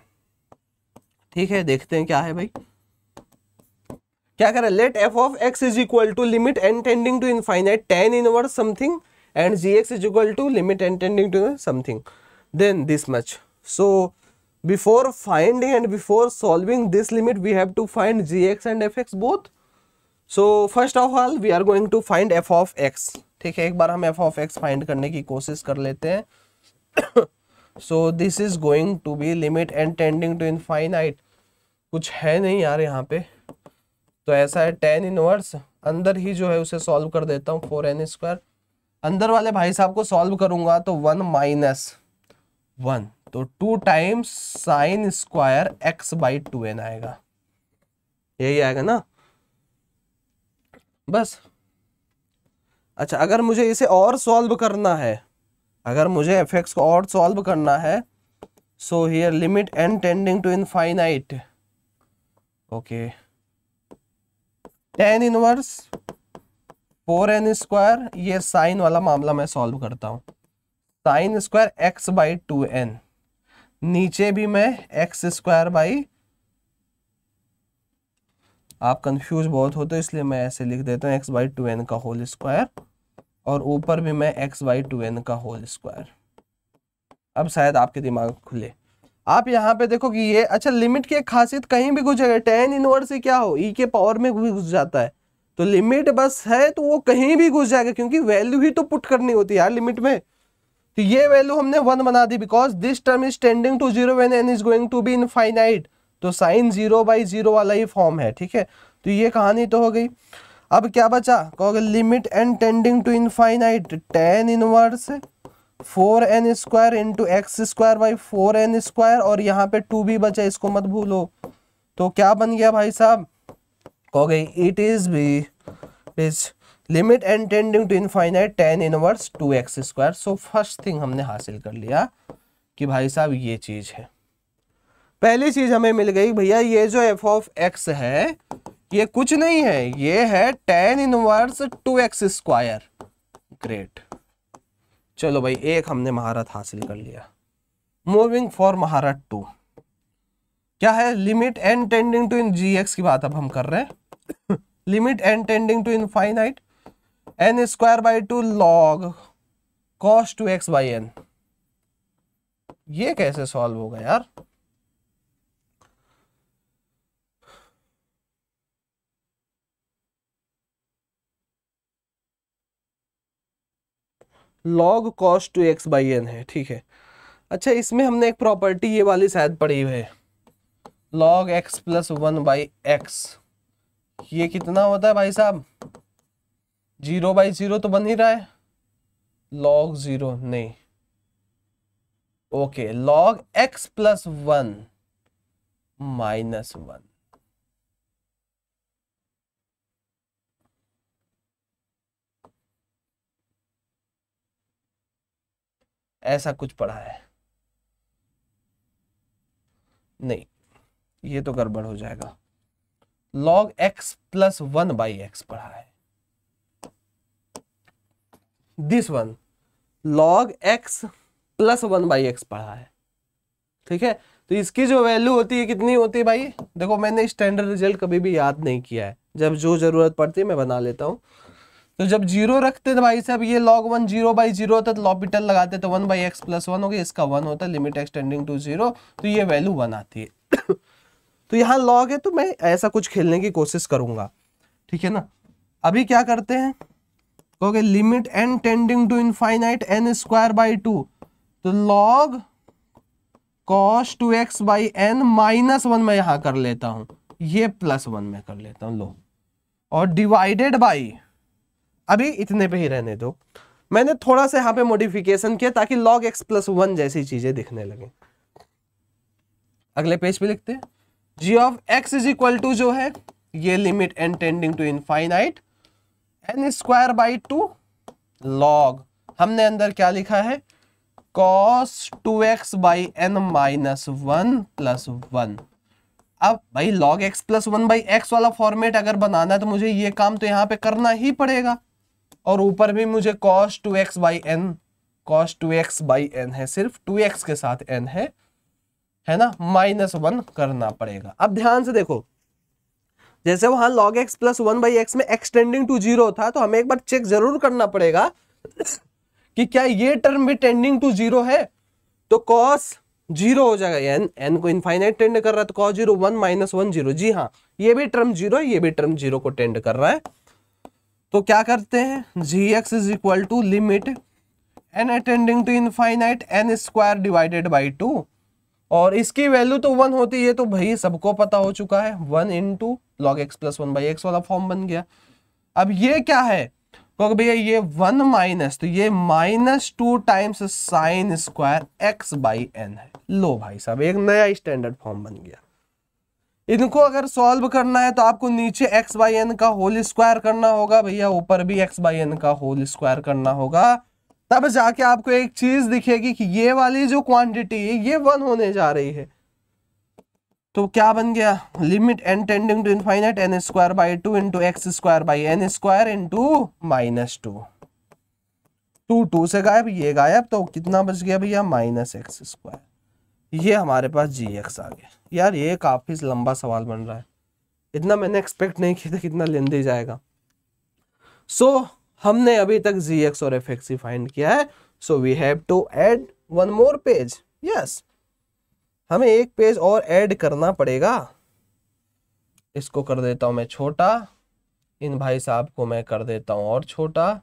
ठीक है, देखते हैं क्या है भाई। क्या करें, let F of X is equal to limit N tending to infinite tan inverse something and G X is equal to limit N tending to something, then this much. So before finding and before solving this limit we have to find gx and fx both. So first of all we are going to find f of x, ठीक है। एक बार हम f of x find करने की कोशिश कर लेते हैं। So this is going to be limit n tending to infinite, कुछ है नहीं यार यहाँ पे, तो ऐसा है tan इनवर्स, अंदर ही जो है उसे सॉल्व कर देता हूँ 4n स्क्वायर। अंदर वाले भाई साहब को सॉल्व करूंगा तो 1 माइनस 1, तो 2 times sine square x by 2n आएगा, यही आएगा ना बस। अच्छा, अगर मुझे इसे और सॉल्व करना है, अगर मुझे fx को और सॉल्व करना है, so here limit n tending to infinite, okay, tan inverse 4n square, ये साइन वाला मामला मैं सॉल्व करता हूं, sine square x by 2n, नीचे भी मैं x स्क्वायर बाई, आप कंफ्यूज बहुत होते हो इसलिए मैं ऐसे लिख देता हूँ x बाई 2n का होल स्क्वायर, और ऊपर भी मैं x बाई 2n का होल स्क्वायर। अब शायद आपके दिमाग खुले। आप यहाँ पे देखो कि ये, अच्छा, लिमिट की एक खासियत कहीं भी घुस जाएगा, tan इनवर्स ही क्या हो, e के पावर में भी घुस जाता है, तो लिमिट बस है तो वो कहीं भी घुस जाएगा, क्योंकि वैल्यू ही तो पुट करनी होती है यार लिमिट में। तो ये वैल्यू हमने 1 बना दी, because this term is tending to 0 when n is going to be infinite, तो साइन 0 बाई 0 वाला ही फॉर्म है, ठीक है। तो ये कहानी तो हो गई। अब क्या बचा, कहोगे limit n tending to infinite tan inverse 4n square into X square by 4n square, और यहाँ पे 2 भी बचा, इसको मत भूलो। तो क्या बन गया भाई साहब, कहोगे it is B is limit n tending to infinite tan inverse 2x square. So first thing हमने हासिल कर लिया कि भाई साहब ये चीज है, पहली चीज हमें मिल गई भैया, ये जो f ऑफ x है ये कुछ नहीं है, ये है tan inverse 2x square. Great, चलो भाई एक हमने महारत हासिल कर लिया। मूविंग फॉर महारत 2, क्या है, लिमिट n टेंडिंग टू इन gx की बात अब हम कर रहे हैं। Limit n tending to infinite n square by 2 log cos 2x by n, ये कैसे सॉल्व होगा यार, log cos 2x by n है, ठीक है। अच्छा, इसमें हमने एक प्रॉपर्टी ये वाली शायद पढ़ी हुई है, log x plus 1 by x, ये कितना होता है भाई साहब, 0 बाई 0 तो बन ही रहा है, log 0 नहीं, okay, log x plus 1 minus 1, ऐसा कुछ पढ़ा है, नहीं ये तो गड़बड़ हो जाएगा, log x plus 1 by x पढ़ा है, this one log x plus 1/x पढ़ा है, ठीक है। तो इसकी जो वैल्यू होती है कितनी होती है भाई, देखो मैंने स्टैंडर्ड रिजल्ट कभी भी याद नहीं किया है, जब जो जरूरत पड़ती है मैं बना लेता हूँ। तो जब 0 रखते थे भाई साहब, ये log 1 0/0 होता है तो लॉपिटल लगाते तो 1/x प्लस 1 हो गया, इसका 1 होता है, लिमिट एक्सटेंडिंग टू 0, तो ये वैल्यू 1 आती है। तो यहाँ log है तो मैं ऐसा कुछ खेलने की कोशिश करूंगा, ठीक है ना। अभी क्या करते हैं, कहोगे limit n tending to infinite n²/2, तो log cos 2x/n -1 मैं यहां कर लेता हूं, ये +1 में कर लेता हूं, लो, और डिवाइडेड बाई, अभी इतने पे ही रहने दो, मैंने थोड़ा सा यहां पे मॉडिफिकेशन किया ताकि log x + 1 जैसी चीजें दिखने लगे। अगले पेज पे लिखते हैं g of x is equal to जो है ये limit n tending to infinite n²/2 log, हमने अंदर क्या लिखा है, cos 2x/n -1 + 1। अब भाई log x + 1/x वाला फॉर्मेट अगर बनाना है तो मुझे ये काम तो यहाँ पे करना ही पड़ेगा, और ऊपर भी मुझे cos 2x/n है, सिर्फ 2x के साथ n है ना, -1 करना पड़ेगा। अब ध्यान से देखो, जैसे वहां log x + 1/x में एक्सटेंडिंग टू 0 था, तो हमें एक बार चेक जरूर करना पड़ेगा कि क्या ये टर्म भी टेंडिंग टू 0 है, तो cos 0 हो जाएगा, n को इनफाइनाइट टेंड कर रहा है तो cos 0 1 -1 0, जी हाँ ये भी टर्म 0 है, ये भी टर्म 0 को टेंड कर रहा है। तो क्या करते हैं, gx is equal to limit n tending to infinite n²/2, और इसकी वैल्यू तो 1 होती है, तो भाई सबको पता हो चुका है, 1 × log x + 1/x वाला फॉर्म बन गया। अब ये क्या है, तो भैया ये 1 माइनस, तो ये -2 टाइम्स sin² x/n है। लो भाई साहब एक नया स्टैंडर्ड फॉर्म बन गया। इनको अगर सॉल्व करना है तो आपको नीचे x/n का होल स्क्वायर करना होगा भैया, ऊपर भी x/n का होल स्क्वायर करना होगा, तब जाके आपको एक चीज दिखेगी कि ये वाली जो क्वांटिटी है ये 1 होने जा रही है। तो क्या बन गया, limit n tending to infinite n²/2 × x²/n² × -2, 2 से गायब, ये गायब, तो कितना बच गया भैया, -x²। ये हमारे पास gx आ गया। यार ये काफी लंबा सवाल बन रहा है, इतना मैंने एक्सपेक्ट नहीं किया था, कितना लेंदी जाएगा। सो हमने अभी तक gx और fx ही फाइंड किया है, so we have to add 1 more page. Yes, हमें एक पेज और ऐड करना पड़ेगा। इसको कर देता हूं मैं छोटा, इन भाई साहब को मैं कर देता हूं और छोटा,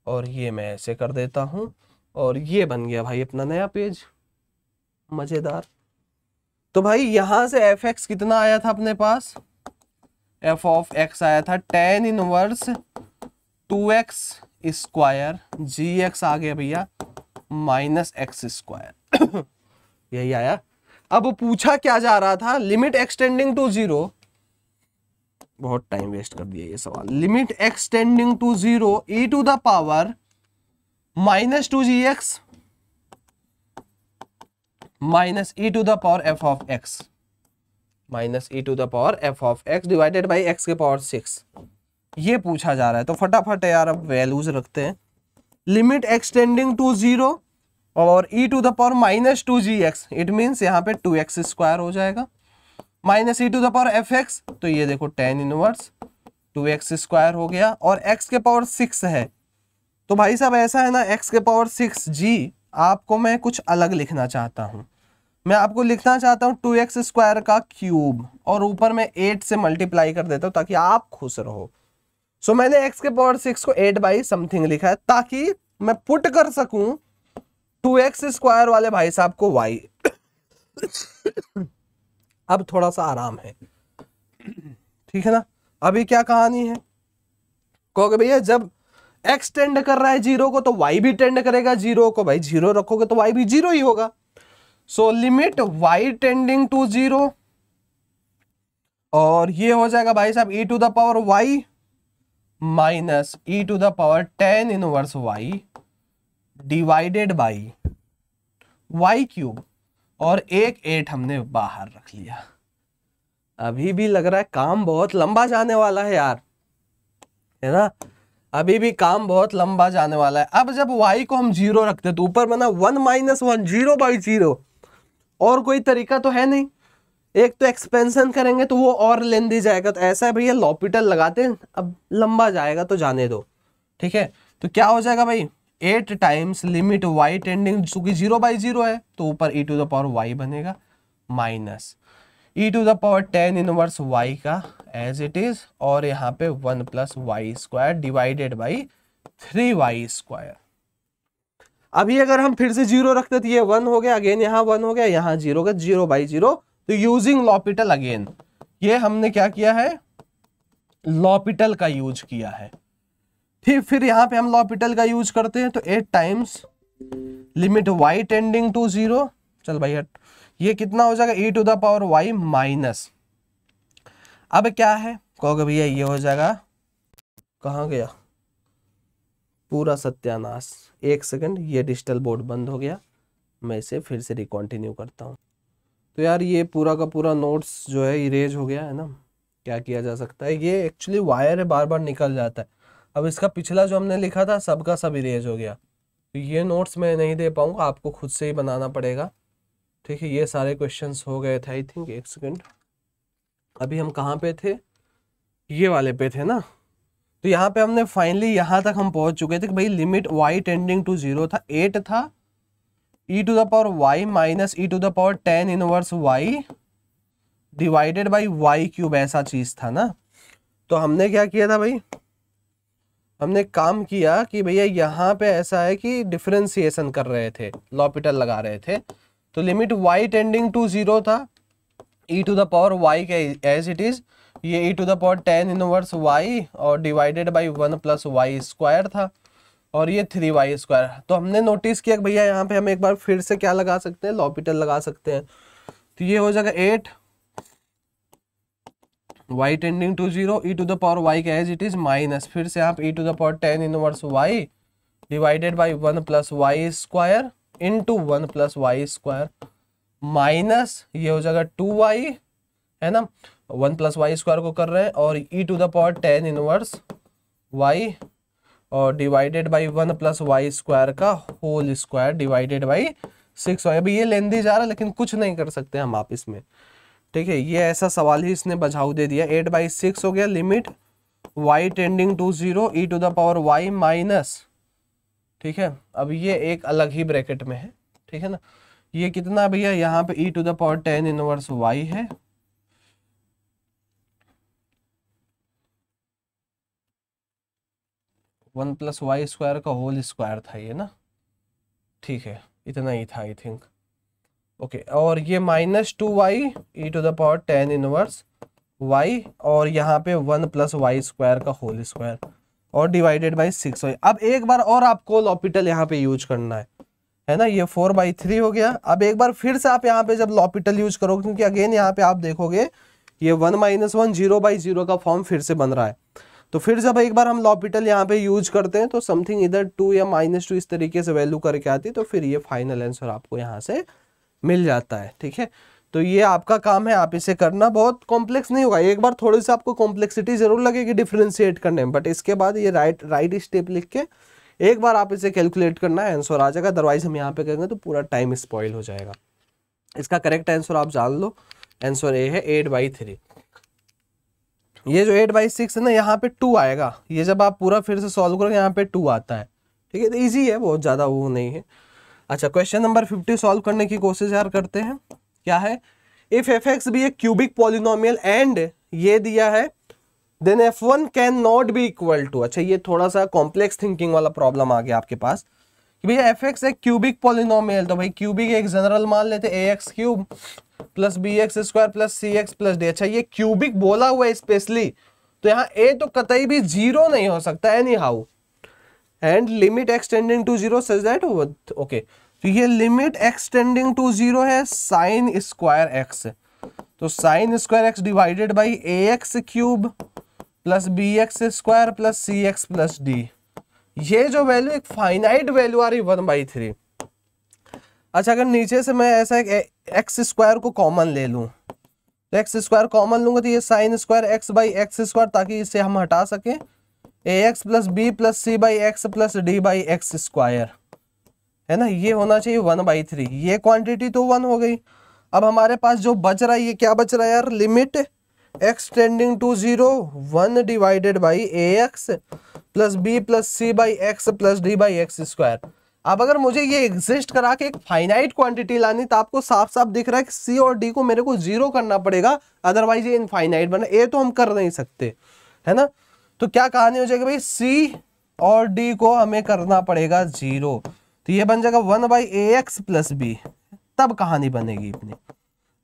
और ये मैं ऐसे कर देता हूं, और ये बन गया भाई अपना नया पेज, मजेदार। तो भाई यहां से fx कितना आया था अपने पास, f ऑफ x आया था tan इनवर्स 2x², gx आ गया भैया -x²। यही आया। अब पूछा क्या जा रहा था, लिमिट एक्सटेंडिंग टू 0, बहुत टाइम वेस्ट कर दिया ये सवाल, limit extending to 0 e to the power -2gx e to the power f of x e to the power f of x divided by x के पावर 6, ये पूछा जा रहा है। तो फटाफट यार अब वैल्यूज रखते हैं, लिमिट एक्सटेंडिंग टू 0 और e to the power -2gx, it means यहाँ पे 2x² हो जाएगा, -e to the power fx, तो ये देखो tan इनवर्स 2x² हो गया, और x के पावर 6 है, तो भाई साहब ऐसा है ना, x के पावर 6 g, आपको मैं कुछ अलग लिखना चाहता हूं, मैं आपको लिखना चाहता हूं 2x² का क्यूब, और ऊपर में 8 से मल्टीप्लाई कर देता हूं ताकि आप खुश रहो। सो मैंने x के पावर 6 को 8/समथिंग लिखा है ताकि मैं पुट कर सकूं 2x² वाले भाई साहब को y। अब थोड़ा सा आराम है, ठीक है ना। अभी क्या कहानी है, कहोगे भैया जब x टेंड कर रहा है 0 को तो y भी टेंड करेगा 0 को, भाई 0 रखोगे तो y भी 0 ही होगा। So limit y tending to 0, और ये हो जाएगा भाई साहब e to the power y minus e to the power tan inverse y divided by y³, और एक 8 हमने बाहर रख लिया। अभी भी लग रहा है काम बहुत लंबा जाने वाला है यार, है ना। अभी भी काम बहुत लंबा जाने वाला है। अब जब y को हम 0 रखते हैं तो ऊपर बना 1 - 1 0/0, और कोई तरीका तो है नहीं। एक तो एक्सपेंशन करेंगे तो वो और लेंदी जाएगा, तो ऐसा है भैया लॉपिटल लगाते हैं, अब लंबा जाएगा तो जाने दो, ठीक है। तो क्या हो जाएगा भाई, 8 टाइम्स लिमिट y टेंडिंग, चूंकि 0/0 है तो ऊपर e⁻y बनेगा माइनस e⁻tan इनवर्स y का एज इट इज, और यहाँ पे 1 + y² डिवाइडेड बाई 3y²। अभी अगर हम फिर से 0 रखते तो ये 1 हो गया, अगेन यहाँ 1 हो गया, यहाँ 0 हो गया, 0/0। तो यूजिंग लॉपिटल अगेन, ये हमने क्या किया है, लॉपिटल का यूज किया है। ठीक, फिर यहाँ पे हम लॉपिटल का यूज करते हैं तो 8 times limit y tending to 0, चल भाई हट, ये कितना हो जाएगा e⁻y माइनस, अब क्या है कहोगे भैया ये हो जाएगा, कहाँ गया पूरा सत्यानाश, एक सेकंड, ये डिजिटल बोर्ड बंद हो गया, मैं इसे फिर से रिकॉन्टिन्यू करता हूँ। तो यार ये पूरा का पूरा नोट्स जो है इरेज हो गया है ना, क्या किया जा सकता है, ये एक्चुअली वायर है, बार बार निकल जाता है। अब इसका पिछला जो हमने लिखा था सबका सब इरेज हो गया, तो ये नोट्स मैं नहीं दे पाऊंगा, आपको खुद से ही बनाना पड़ेगा, ठीक है। ये सारे क्वेश्चंस हो गए थे आई थिंक, एक सेकंड, अभी हम कहाँ पे थे, ये वाले पे थे ना। तो यहाँ पे हमने फाइनली यहाँ तक हम पहुंच चुके थे कि भाई लिमिट y टेंडिंग टू 0 था, 8 था, e⁻y minus e⁻tan inverse y divided by y³ ऐसा चीज था ना। तो हमने क्या किया था भाई, हमने काम किया कि भैया यहाँ पे ऐसा है कि डिफरेंशिएशन कर रहे थे, लॉपिटल लगा रहे थे, तो लिमिट y टेंडिंग टू 0 था, e⁻y के एज इट इज, ये e⁻tan इनवर्स y और डिवाइडेड बाई 1 + y² था, और ये 3y²। तो हमने नोटिस किया कि भैया यहाँ पे हम एक बार फिर से क्या लगा सकते हैं, लॉपिटल लगा सकते हैं। तो ये हो जाएगा 8 y टेंडिंग टू 0 e⁻y के एज इट इज माइनस, फिर से आप e⁻tan inverse y divided by 1 + y² into 1 + y² minus, ये हो जाएगा 2y, है ना, 1 + y² को कर रहे हैं, और e⁻tan इनवर्स y और डिवाइडेड बाई 1 + y² का whole square divided by 6y। अभी ये लेंदी जा रहा है लेकिन कुछ नहीं कर सकते हम आप इसमें, ठीक है। ये ऐसा सवाल ही इसने बझाऊ दे दिया, 8/6 हो गया limit y tending to 0 e⁻y minus, ठीक है। अब ये एक अलग ही ब्रैकेट में है, ठीक है ना। ये कितना भैया, यहाँ पे e⁻tan इनवर्स y है, वन + y² का होल स्क्वायर था ये ना, ठीक है, इतना ही था आई थिंक, ओके। और ये -2y e⁻tan इनवर्स y, और यहाँ पे 1 + y² का होल स्क्वायर और डिवाइडेड बाई 6y। अब एक बार और आपको लॉपिटल यहाँ पे यूज करना है ना, ये 4/3 हो गया। अब एक बार फिर से आप यहाँ पे जब लॉपिटल यूज करोगे, क्योंकि अगेन यहाँ पे आप देखोगे ये 1 - 1 0/0 का फॉर्म फिर से बन रहा है, तो फिर जब एक बार हम लॉपिटल यहाँ पे यूज करते हैं तो समथिंग इधर 2 या -2 इस तरीके से वैल्यू करके आती है, तो फिर ये फाइनल आंसर आपको यहाँ से मिल जाता है, ठीक है। तो ये आपका काम है, आप इसे करना, बहुत कॉम्प्लेक्स नहीं होगा, एक बार थोड़ी सी आपको कॉम्प्लेक्सिटी जरूर लगेगी डिफरेंशिएट करने में, बट इसके बाद ये राइट स्टेप लिख के एक बार आप इसे कैलकुलेट करना है, आंसर आ जाएगा। अदरवाइज हम यहाँ पे करेंगे तो पूरा टाइम स्पॉइल हो जाएगा। इसका करेक्ट आंसर आप जान लो, आंसर ए है 8/3। ये जो 8/6 है ना, यहाँ पे 2 आएगा, ये जब आप पूरा फिर से सॉल्व करोगे यहाँ पे 2 आता है, ठीक है। तो ईजी है, बहुत ज़्यादा वो नहीं है। अच्छा, क्वेश्चन नंबर 50 सॉल्व करने की कोशिश यार करते हैं। क्या है, इफ f(x) भी एक क्यूबिक पॉलिनोमियल एंड ये दिया है, then f1 can not be equal to. अच्छा, ये थोड़ा सा कॉम्प्लेक्स थिंकिंग वाला प्रॉब्लम आ गया आपके पास कि भैया f(x) एक क्यूबिक पॉलिनोमियल, तो भाई क्यूबिक एक जनरल मान लेते ax³ + bx² + cx + d। अच्छा, ये क्यूबिक बोला हुआ है स्पेशली, तो यहाँ a तो कतई भी 0 नहीं हो सकता anyhow, and limit extending to 0 such that, okay. तो ये लिमिट एक्सटेंडिंग टू 0 है sin² x, तो sin² x divided by ax³ + bx² + cx + d। ये जो वैल्यू एक फाइनाइट वैल्यू आ रही 1/3। अच्छा, अगर नीचे से मैं ऐसा एक x² को कॉमन ले लूं, तो x² कॉमन लूंगा तो ये sin² x/x², ताकि इसे हम हटा सकें, a x plus B plus C by x plus D by x square, है ना, ये होना चाहिए 1/3। ये क्वांटिटी तो 1 हो गई। अब हमारे पास जो बच रहा है ये क्या बच रहा है यार, limit x tending to 0 1 divided by A x plus B plus C by x plus D by x square. अब अगर मुझे ये एग्जिस्ट करा के एक फाइनाइट क्वांटिटी लानी तो आपको साफ साफ दिख रहा है कि सी और डी को मेरे को 0 करना पड़ेगा, अदरवाइज ये इनफाइनाइट बना, ए तो हम कर नहीं सकते, है ना। तो क्या कहानी हो जाएगी भाई, सी और डी को हमें करना पड़ेगा 0, तो ये बन जाएगा 1/ax प्लस बी, तब कहानी बनेगी अपनी।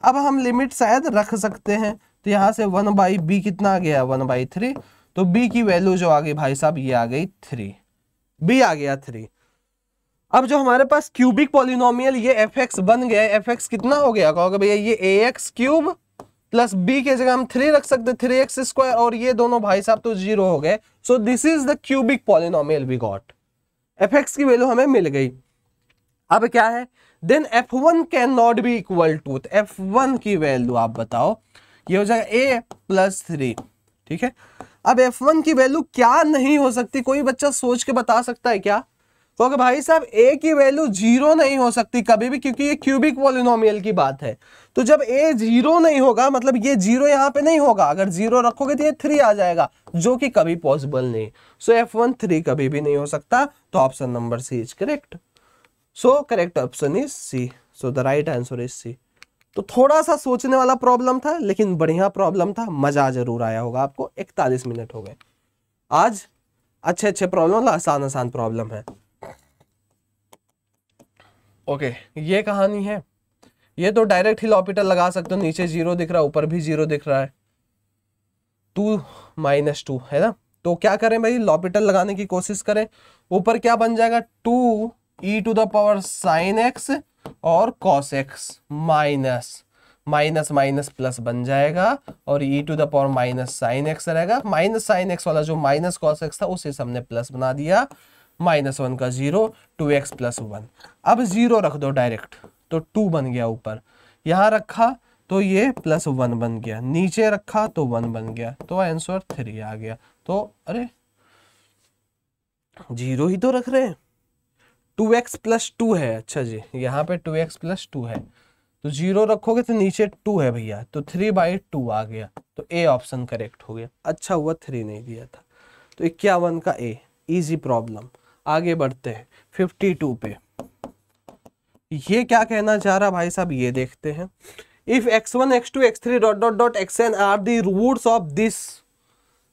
अब हम लिमिट शायद रख सकते हैं, तो यहाँ से 1/b कितना आ गया 1/3, तो b की वैल्यू जो आ गई भाई साहब ये आ गई 3, b आ गया 3। अब जो हमारे पास क्यूबिक पॉलिनोमियल ये fx बन गया है, fx कितना हो गया, कहोगे भैया ये ax क्यूब प्लस b के जगह हम 3 रख सकते 3x स्क्वायर, और ये दोनों भाई साहब तो 0 हो गए। So this is the cubic polynomial we got, fx की वैल्यू हमें मिल गई। अब क्या है, then f1 can not be equal to, f1 की वैल्यू आप बताओ, ये हो जाएगा a प्लस 3, ठीक है। अब f1 की वैल्यू क्या नहीं हो सकती, कोई बच्चा सोच के बता सकता है क्या, क्योंकि भाई साहब a की वैल्यू 0 नहीं हो सकती कभी भी, क्योंकि ये क्यूबिक पॉलिनोमियल की बात है। तो जब a 0 नहीं होगा मतलब ये 0 यहाँ पे नहीं होगा, अगर 0 रखोगे तो ये 3 आ जाएगा, जो कि कभी पॉसिबल नहीं। सो f1 3 कभी भी नहीं हो सकता, तो option number C is correct. So correct option is C, so the right answer is C. तो थोड़ा सा सोचने वाला प्रॉब्लम था, लेकिन बढ़िया प्रॉब्लम था, मजा जरूर आया होगा आपको। 41 मिनट हो गए आज, अच्छे अच्छे प्रॉब्लम, आसान आसान प्रॉब्लम है। ओके ये कहानी है, ये तो डायरेक्ट ही लॉपिटल लगा सकते हो, नीचे 0 दिख रहा है ऊपर भी 0 दिख रहा है, 2 - 2 है ना। तो क्या करें भाई, लॉपिटल लगाने की कोशिश करें। ऊपर क्या बन जाएगा 2e⁻ sin x और cos x minus minus minus plus बन जाएगा, और e⁻ sin x रहेगा। माइनस sin x वाला जो माइनस cos x था उसे हमने प्लस बना दिया, -1 का 0, 2x + 1। अब 0 रख दो डायरेक्ट, तो 2 बन गया ऊपर, यहाँ रखा तो ये +1 बन गया, नीचे रखा तो 1 बन गया, तो आंसर 3 आ गया। तो अरे 0 ही तो रख रहे हैं, 2x + 2 है, अच्छा जी यहाँ पे 2x + 2 है, तो 0 रखोगे तो नीचे 2 है भैया, तो 3/2 आ गया, तो ए ऑप्शन करेक्ट हो गया। अच्छा हुआ 3 नहीं दिया था। तो 51 का ए, इजी प्रॉब्लम। आगे बढ़ते हैं 52 पे। ये क्या कहना चाह रहा भाई साहब, ये देखते हैं। If x1 x2 x3 ... xn are the roots of this,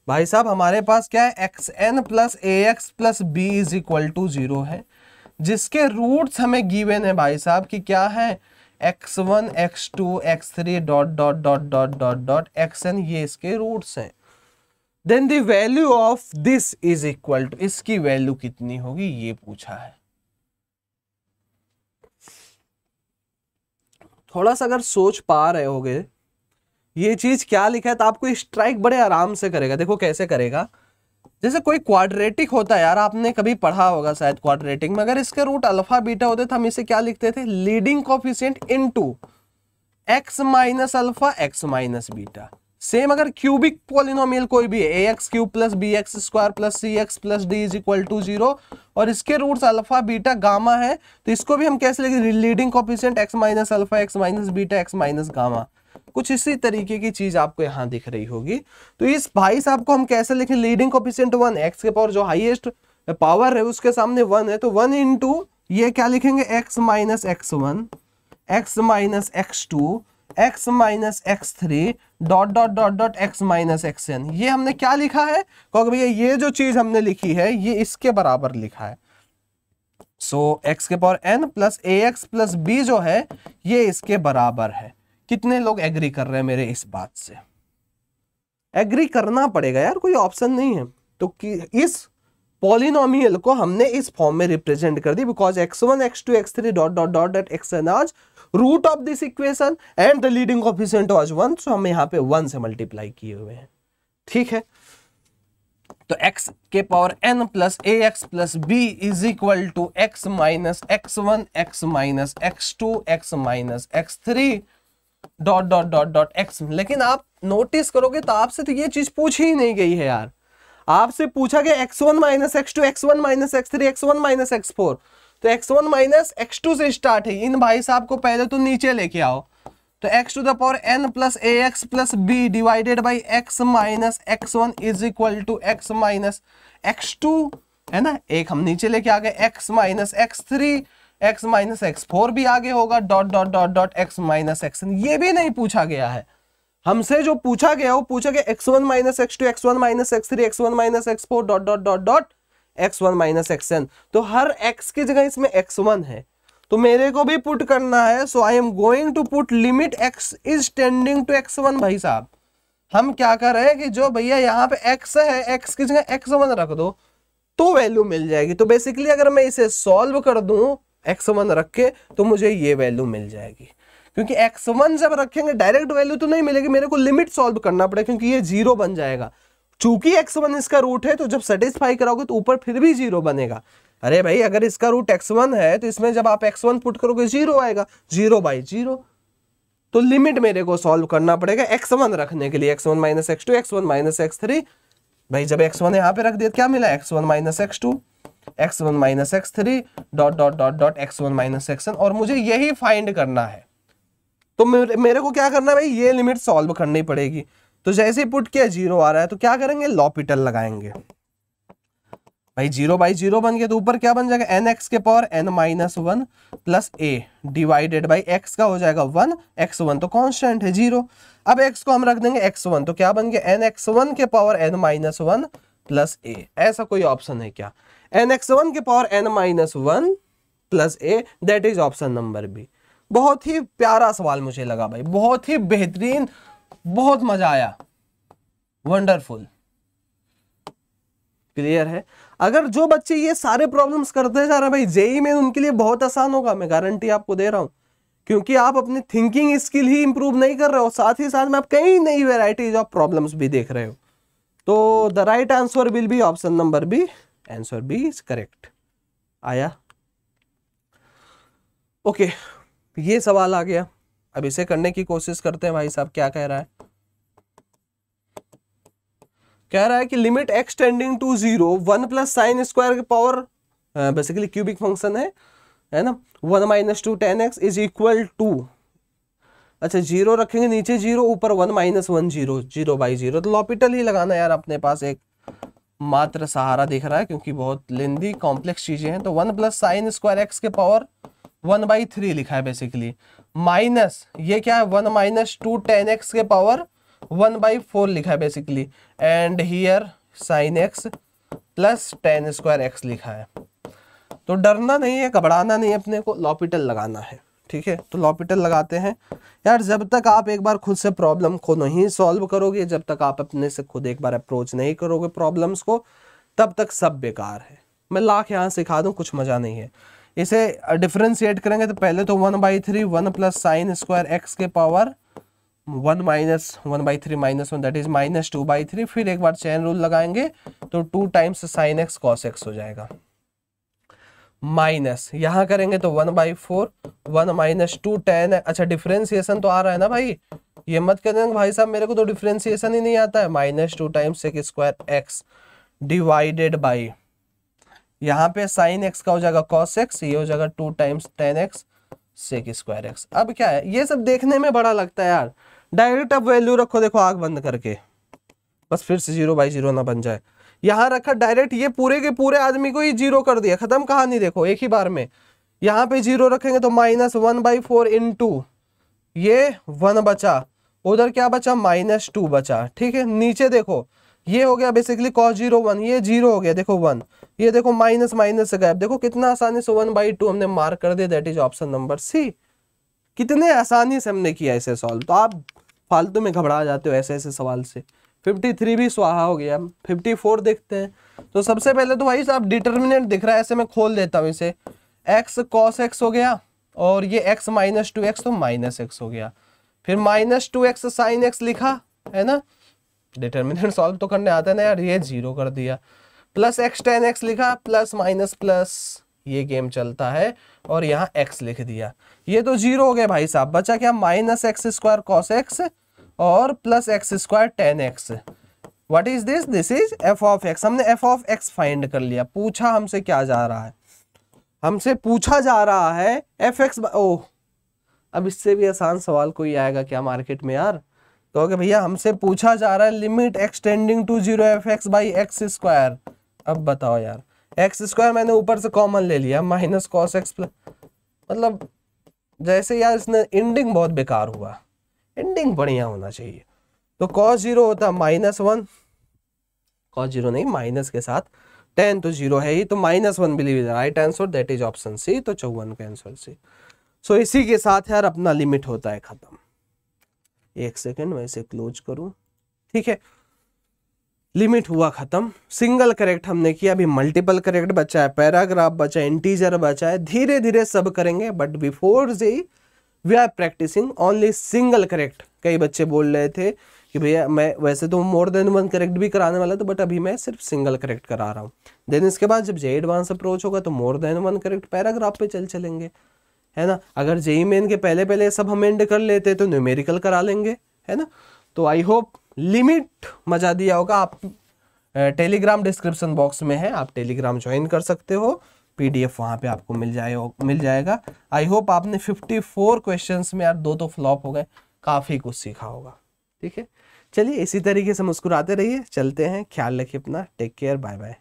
भाई साहब हमारे पास क्या है, xn + ax + b = 0 है, जिसके रूट्स हमें गिवन है भाई साहब कि क्या है, x1 x2 x3 ... xn, ये इसके रूट्स हैं। Then the value of this is equal to, इसकी वैल्यू कितनी होगी ये पूछा है। थोड़ा सा अगर सोच पा रहे होगे ये चीज क्या लिखा है, तो आपको स्ट्राइक बड़े आराम से करेगा। देखो कैसे करेगा, जैसे कोई क्वाड्रेटिक होता है यार, आपने कभी पढ़ा होगा शायद क्वाड्रेटिक में, अगर इसके रूट अल्फा बीटा होते तो हम इसे क्या लिखते थे, leading coefficient into x - alpha x - beta. Same अगर क्यूबिक पॉलिनोमियल कोई भी है, ax³ + bx² + cx + d = 0, और इसके रूट्स अल्फा बीटा गामा है, तो इसको भी हम कैसे लिखेंगे, leading coefficient x - alpha x - beta x - gamma. कुछ इसी तरीके की चीज आपको यहाँ दिख रही होगी। तो इस भाई साहब को हम कैसे लिखें, लीडिंग कोफिशिएंट 1, x के पावर जो हाईएस्ट पावर है उसके सामने 1 है, तो 1 * ये क्या लिखेंगे, x - x1 x - x2 x - x3 ... x - xn। ये हमने क्या लिखा है, क्योंकि भैया ये जो चीज हमने लिखी है ये इसके बराबर लिखा है। सो x के पावर n + ax + b जो है ये इसके बराबर है। कितने लोग एग्री कर रहे हैं मेरे इस बात से, एग्री करना पड़ेगा यार, कोई ऑप्शन नहीं है। तो इस पॉलिनोमियल को हमने इस फॉर्म में रिप्रेजेंट कर दी, because x1 x2 x3 ... xn आज root of this equation and the leading coefficient was 1, so हम यहाँ पे 1 से मल्टीप्लाई किए हुए हैं, ठीक है। तो x के power n + ax + b = x - x1 x - x2 x - x3 ... x। लेकिन आप नोटिस करोगे तो आपसे तो ये चीज पूछी ही नहीं गई है यार, आपसे पूछा गया x1 minus x2, x1 minus x3, x1 minus x4, तो x1 माइनस x2 से स्टार्ट है। इन भाई साहब को पहले तो नीचे लेके आओ, तो x to the power n plus ax plus b divided by x minus x1 is equal to x minus x2, है ना। एक हम नीचे लेके आ गए x minus x3, x minus x4 भी आगे होगा, dot dot dot dot x minus xn। ये भी नहीं पूछा गया है हमसे, जो पूछा गया वो पूछा गया x1 minus x2, x1 minus x3, x1 minus x4, dot dot dot dot x1 minus xn। तो हर x की जगह इसमें x1 है, तो मेरे को भी पुट करना है। So I am going to put limit x is tending to x1। भाई साहब हम क्या कर रहे हैं कि जो भैया यहाँ पे x है, x की जगह x1 रख दो तो वैल्यू मिल जाएगी। तो बेसिकली अगर मैं इसे सॉल्व कर दूं x1 रख के तो मुझे ये वैल्यू मिल जाएगी, क्योंकि x1 जब रखेंगे डायरेक्ट वैल्यू तो नहीं मिलेगी, मेरे को लिमिट सॉल्व करना पड़ेगा, क्योंकि ये 0 बन जाएगा। चूंकि x1 इसका रूट है तो जब सेटिस्फाई कराओगे तो ऊपर फिर भी 0 बनेगा। अरे भाई अगर इसका रूट x1 है तो इसमें जब आप x1 पुट करोगे 0 आएगा, 0 बाई 0। तो लिमिट मेरे को सॉल्व करना पड़ेगा x1 रखने के लिए, x1 minus x2, x1 minus x3। भाई जब x1 यहाँ पे रख दिया क्या मिला, x1 minus x2, x1 minus x3, dot dot dot dot x1 minus xn। और मुझे यही फाइंड करना है, तो मेरे को क्या करना है भाई, ये लिमिट सॉल्व करनी पड़ेगी। तो जैसे ही पुट किया 0 आ रहा है तो क्या करेंगे, लॉपिटल लगाएंगे। भाई 0 बाई 0 बन गया तो ऊपर क्या बन जाएगा, nx के power n minus 1 plus a divided by x का हो जाएगा 1, x1 तो कांस्टेंट है 0। अब x को हम रख देंगे x1, तो क्या बन गया nx1 के power n minus 1 plus a। ऐसा कोई ऑप्शन है क्या, nx1 के power n minus 1 plus a, that is option number B. बहुत ही प्यारा सवाल मुझे लगा भाई, बहुत ही बेहतरीन, बहुत मजा आया, वंडरफुल। क्लियर है। अगर जो बच्चे ये सारे प्रॉब्लम्स करते जा रहे हैं भाई, जेई में उनके लिए बहुत आसान होगा, मैं गारंटी आपको दे रहा हूं, क्योंकि आप अपनी थिंकिंग स्किल ही इंप्रूव नहीं कर रहे हो, साथ ही साथ में आप कई नई वेराइटीज ऑफ प्रॉब्लम्स भी देख रहे हो। तो the right answer will be option number B, answer B is correct. आया, ओके ये सवाल आ गया। अब इसे करने की कोशिश करते हैं। भाई साहब क्या कह रहा है, कह रहा है कि limit x tending to 0, 1 plus sine square के पावर, बेसिकली क्यूबिक फंक्शन है ना, 1 minus 2 tan x is equal to, अच्छा 0 रखेंगे नीचे 0, ऊपर 1 माइनस 1 0, 0 बाई 0। तो लॉपिटल ही लगाना यार, अपने पास एक मात्र सहारा दिख रहा है, क्योंकि बहुत लेंदी कॉम्प्लेक्स चीजें हैं। तो 1 प्लस साइन स्क्वायर x के पावर 1/3 लिखा है बेसिकली, माइनस ये क्या है 1 माइनस 2 tan x के पावर 1/4 लिखा है basically, and here sine x plus tan square x लिखा है। तो डरना नहीं है, घबराना नहीं है, अपने को लॉपिटल लगाना है। ठीक है, तो लॉपिटल लगाते हैं यार। जब तक आप एक बार खुद से प्रॉब्लम को नहीं सॉल्व करोगे, जब तक आप अपने से खुद एक बार अप्रोच नहीं करोगे प्रॉब्लम्स को, तब तक सब बेकार है। मैं लाख यहाँ सिखा दूं, कुछ मजा नहीं है। इसे डिफरेंशिएट करेंगे तो पहले तो 1/3, 1 प्लस साइन स्क्वायर x के power 1 minus 1/3 minus 1, that is minus 2/3। फिर एक बार चेन रूल लगाएंगे तो 2 times sign x cos x हो जाएगा, माइनस यहाँ करेंगे तो 1/4, 1 माइनस 2 tan, अच्छा डिफरेंशिएशन तो आ रहा है ना भाई, ये मत कर देंगे भाई साहब, मेरे को तो डिफरेंशिएशन ही नहीं आता है। Minus 2 times sec square x divided by, यहाँ पे साइन x का हो जाएगा कॉस x, ये हो जाएगा 2 times tan x sec square x। अब क्या है, ये सब देखने में बड़ा लगता है यार, डायरेक्ट अब वैल्यू रखो, देखो आंख बंद करके, बस फिर से 0/0 ना बन जाए। यहाँ रखा डायरेक्ट, ये पूरे के पूरे आदमी को ही 0 कर दिया, खत्म कहानी। देखो एक ही बार में यहाँ पे 0 रखेंगे तो माइनस 1/4 इंटू ये 1 बचा, उधर क्या बचा माइनस 2 बचा। ठीक है, नीचे देखो ये हो गया बेसिकली cos 0 1, ये 0 हो गया देखो 1, ये देखो माइनस माइनस से गायब। देखो कितना आसानी से 1/2 हमने मार्क कर दिया, that is option number C. कितने आसानी से हमने किया इसे सॉल्व, तो आप फालतू में घबरा जाते हो ऐसे ऐसे सवाल से। 53 भी स्वाहा हो गया, 54 देखते हैं। तो सबसे पहले तो भाई साहब डिटर्मिनेंट दिख रहा है, ऐसे मैं खोल देता हूँ इसे, x cos x हो गया, और ये x माइनस 2x तो माइनस x हो गया, फिर माइनस 2x साइन x लिखा है ना, डिटर्मिनेंट सॉल्व तो करने आता है ना यार, ये 0 कर दिया, प्लस x tan x लिखा, प्लस माइनस प्लस ये गेम चलता है, और यहाँ x लिख दिया, ये तो 0 हो गया भाई साहब। बचा क्या, minus x square cos x और plus x square tan x। What is this, this is F of x. हमने एफ ऑफ एक्स फाइंड कर लिया। पूछा हमसे क्या जा रहा है, हमसे पूछा जा रहा है एफ एक्स। ओह, अब इससे भी आसान सवाल कोई आएगा क्या मार्केट में यार? कहोगे भैया हमसे पूछा जा रहा है limit extending to 0 F X by x square. अब बताओ यार, एक्स स्क्वायर मैंने ऊपर से कॉमन ले लिया, माइनस कॉस एक्स प्लस, मतलब जैसे यार इसने एंडिंग बहुत बेकार हुआ, एंडिंग बढ़िया होना चाहिए। तो कॉस 0 होता -1, कॉस 0 नहीं, माइनस के साथ, tan तो 0 है ही, तो -1 believe is right answer, that is option C. तो 54 का आंसर सी। सो इसी के साथ यार अपना लिमिट होता है खत्म। एक सेकेंड मैं इसे क्लोज करूं, ठीक है। लिमिट हुआ खत्म। सिंगल करेक्ट हमने किया, अभी मल्टीपल करेक्ट बचा है, पैराग्राफ बचा है, इंटीजर बचा है, धीरे धीरे सब करेंगे। बट बिफोर से we are practicing only single correct. कई बच्चे बोल रहे थे कि भैया मैं वैसे तो मोर देन वन करेक्ट भी कराने वाला था, बट अभी मैं सिर्फ सिंगल करेक्ट करा रहा हूँ। देन इसके बाद जब जे एडवांस अप्रोच होगा तो more than one correct paragraph पे चलेंगे, है ना। अगर जेई मेन के पहले पहले सब हम एंड कर लेते तो न्यूमेरिकल करा लेंगे, है ना। तो आई होप लिमिट मजा दिया होगा। आप टेलीग्राम डिस्क्रिप्शन बॉक्स में है, आप टेलीग्राम ज्वाइन कर सकते हो, पीडीएफ वहाँ पे आपको मिल जाएगा। आई होप आपने 54 क्वेश्चंस में यार 2 तो फ्लॉप हो गए, काफ़ी कुछ सीखा होगा, ठीक है। चलिए इसी तरीके से मुस्कुराते रहिए, चलते हैं, ख्याल रखिए अपना, टेक केयर, बाय बाय।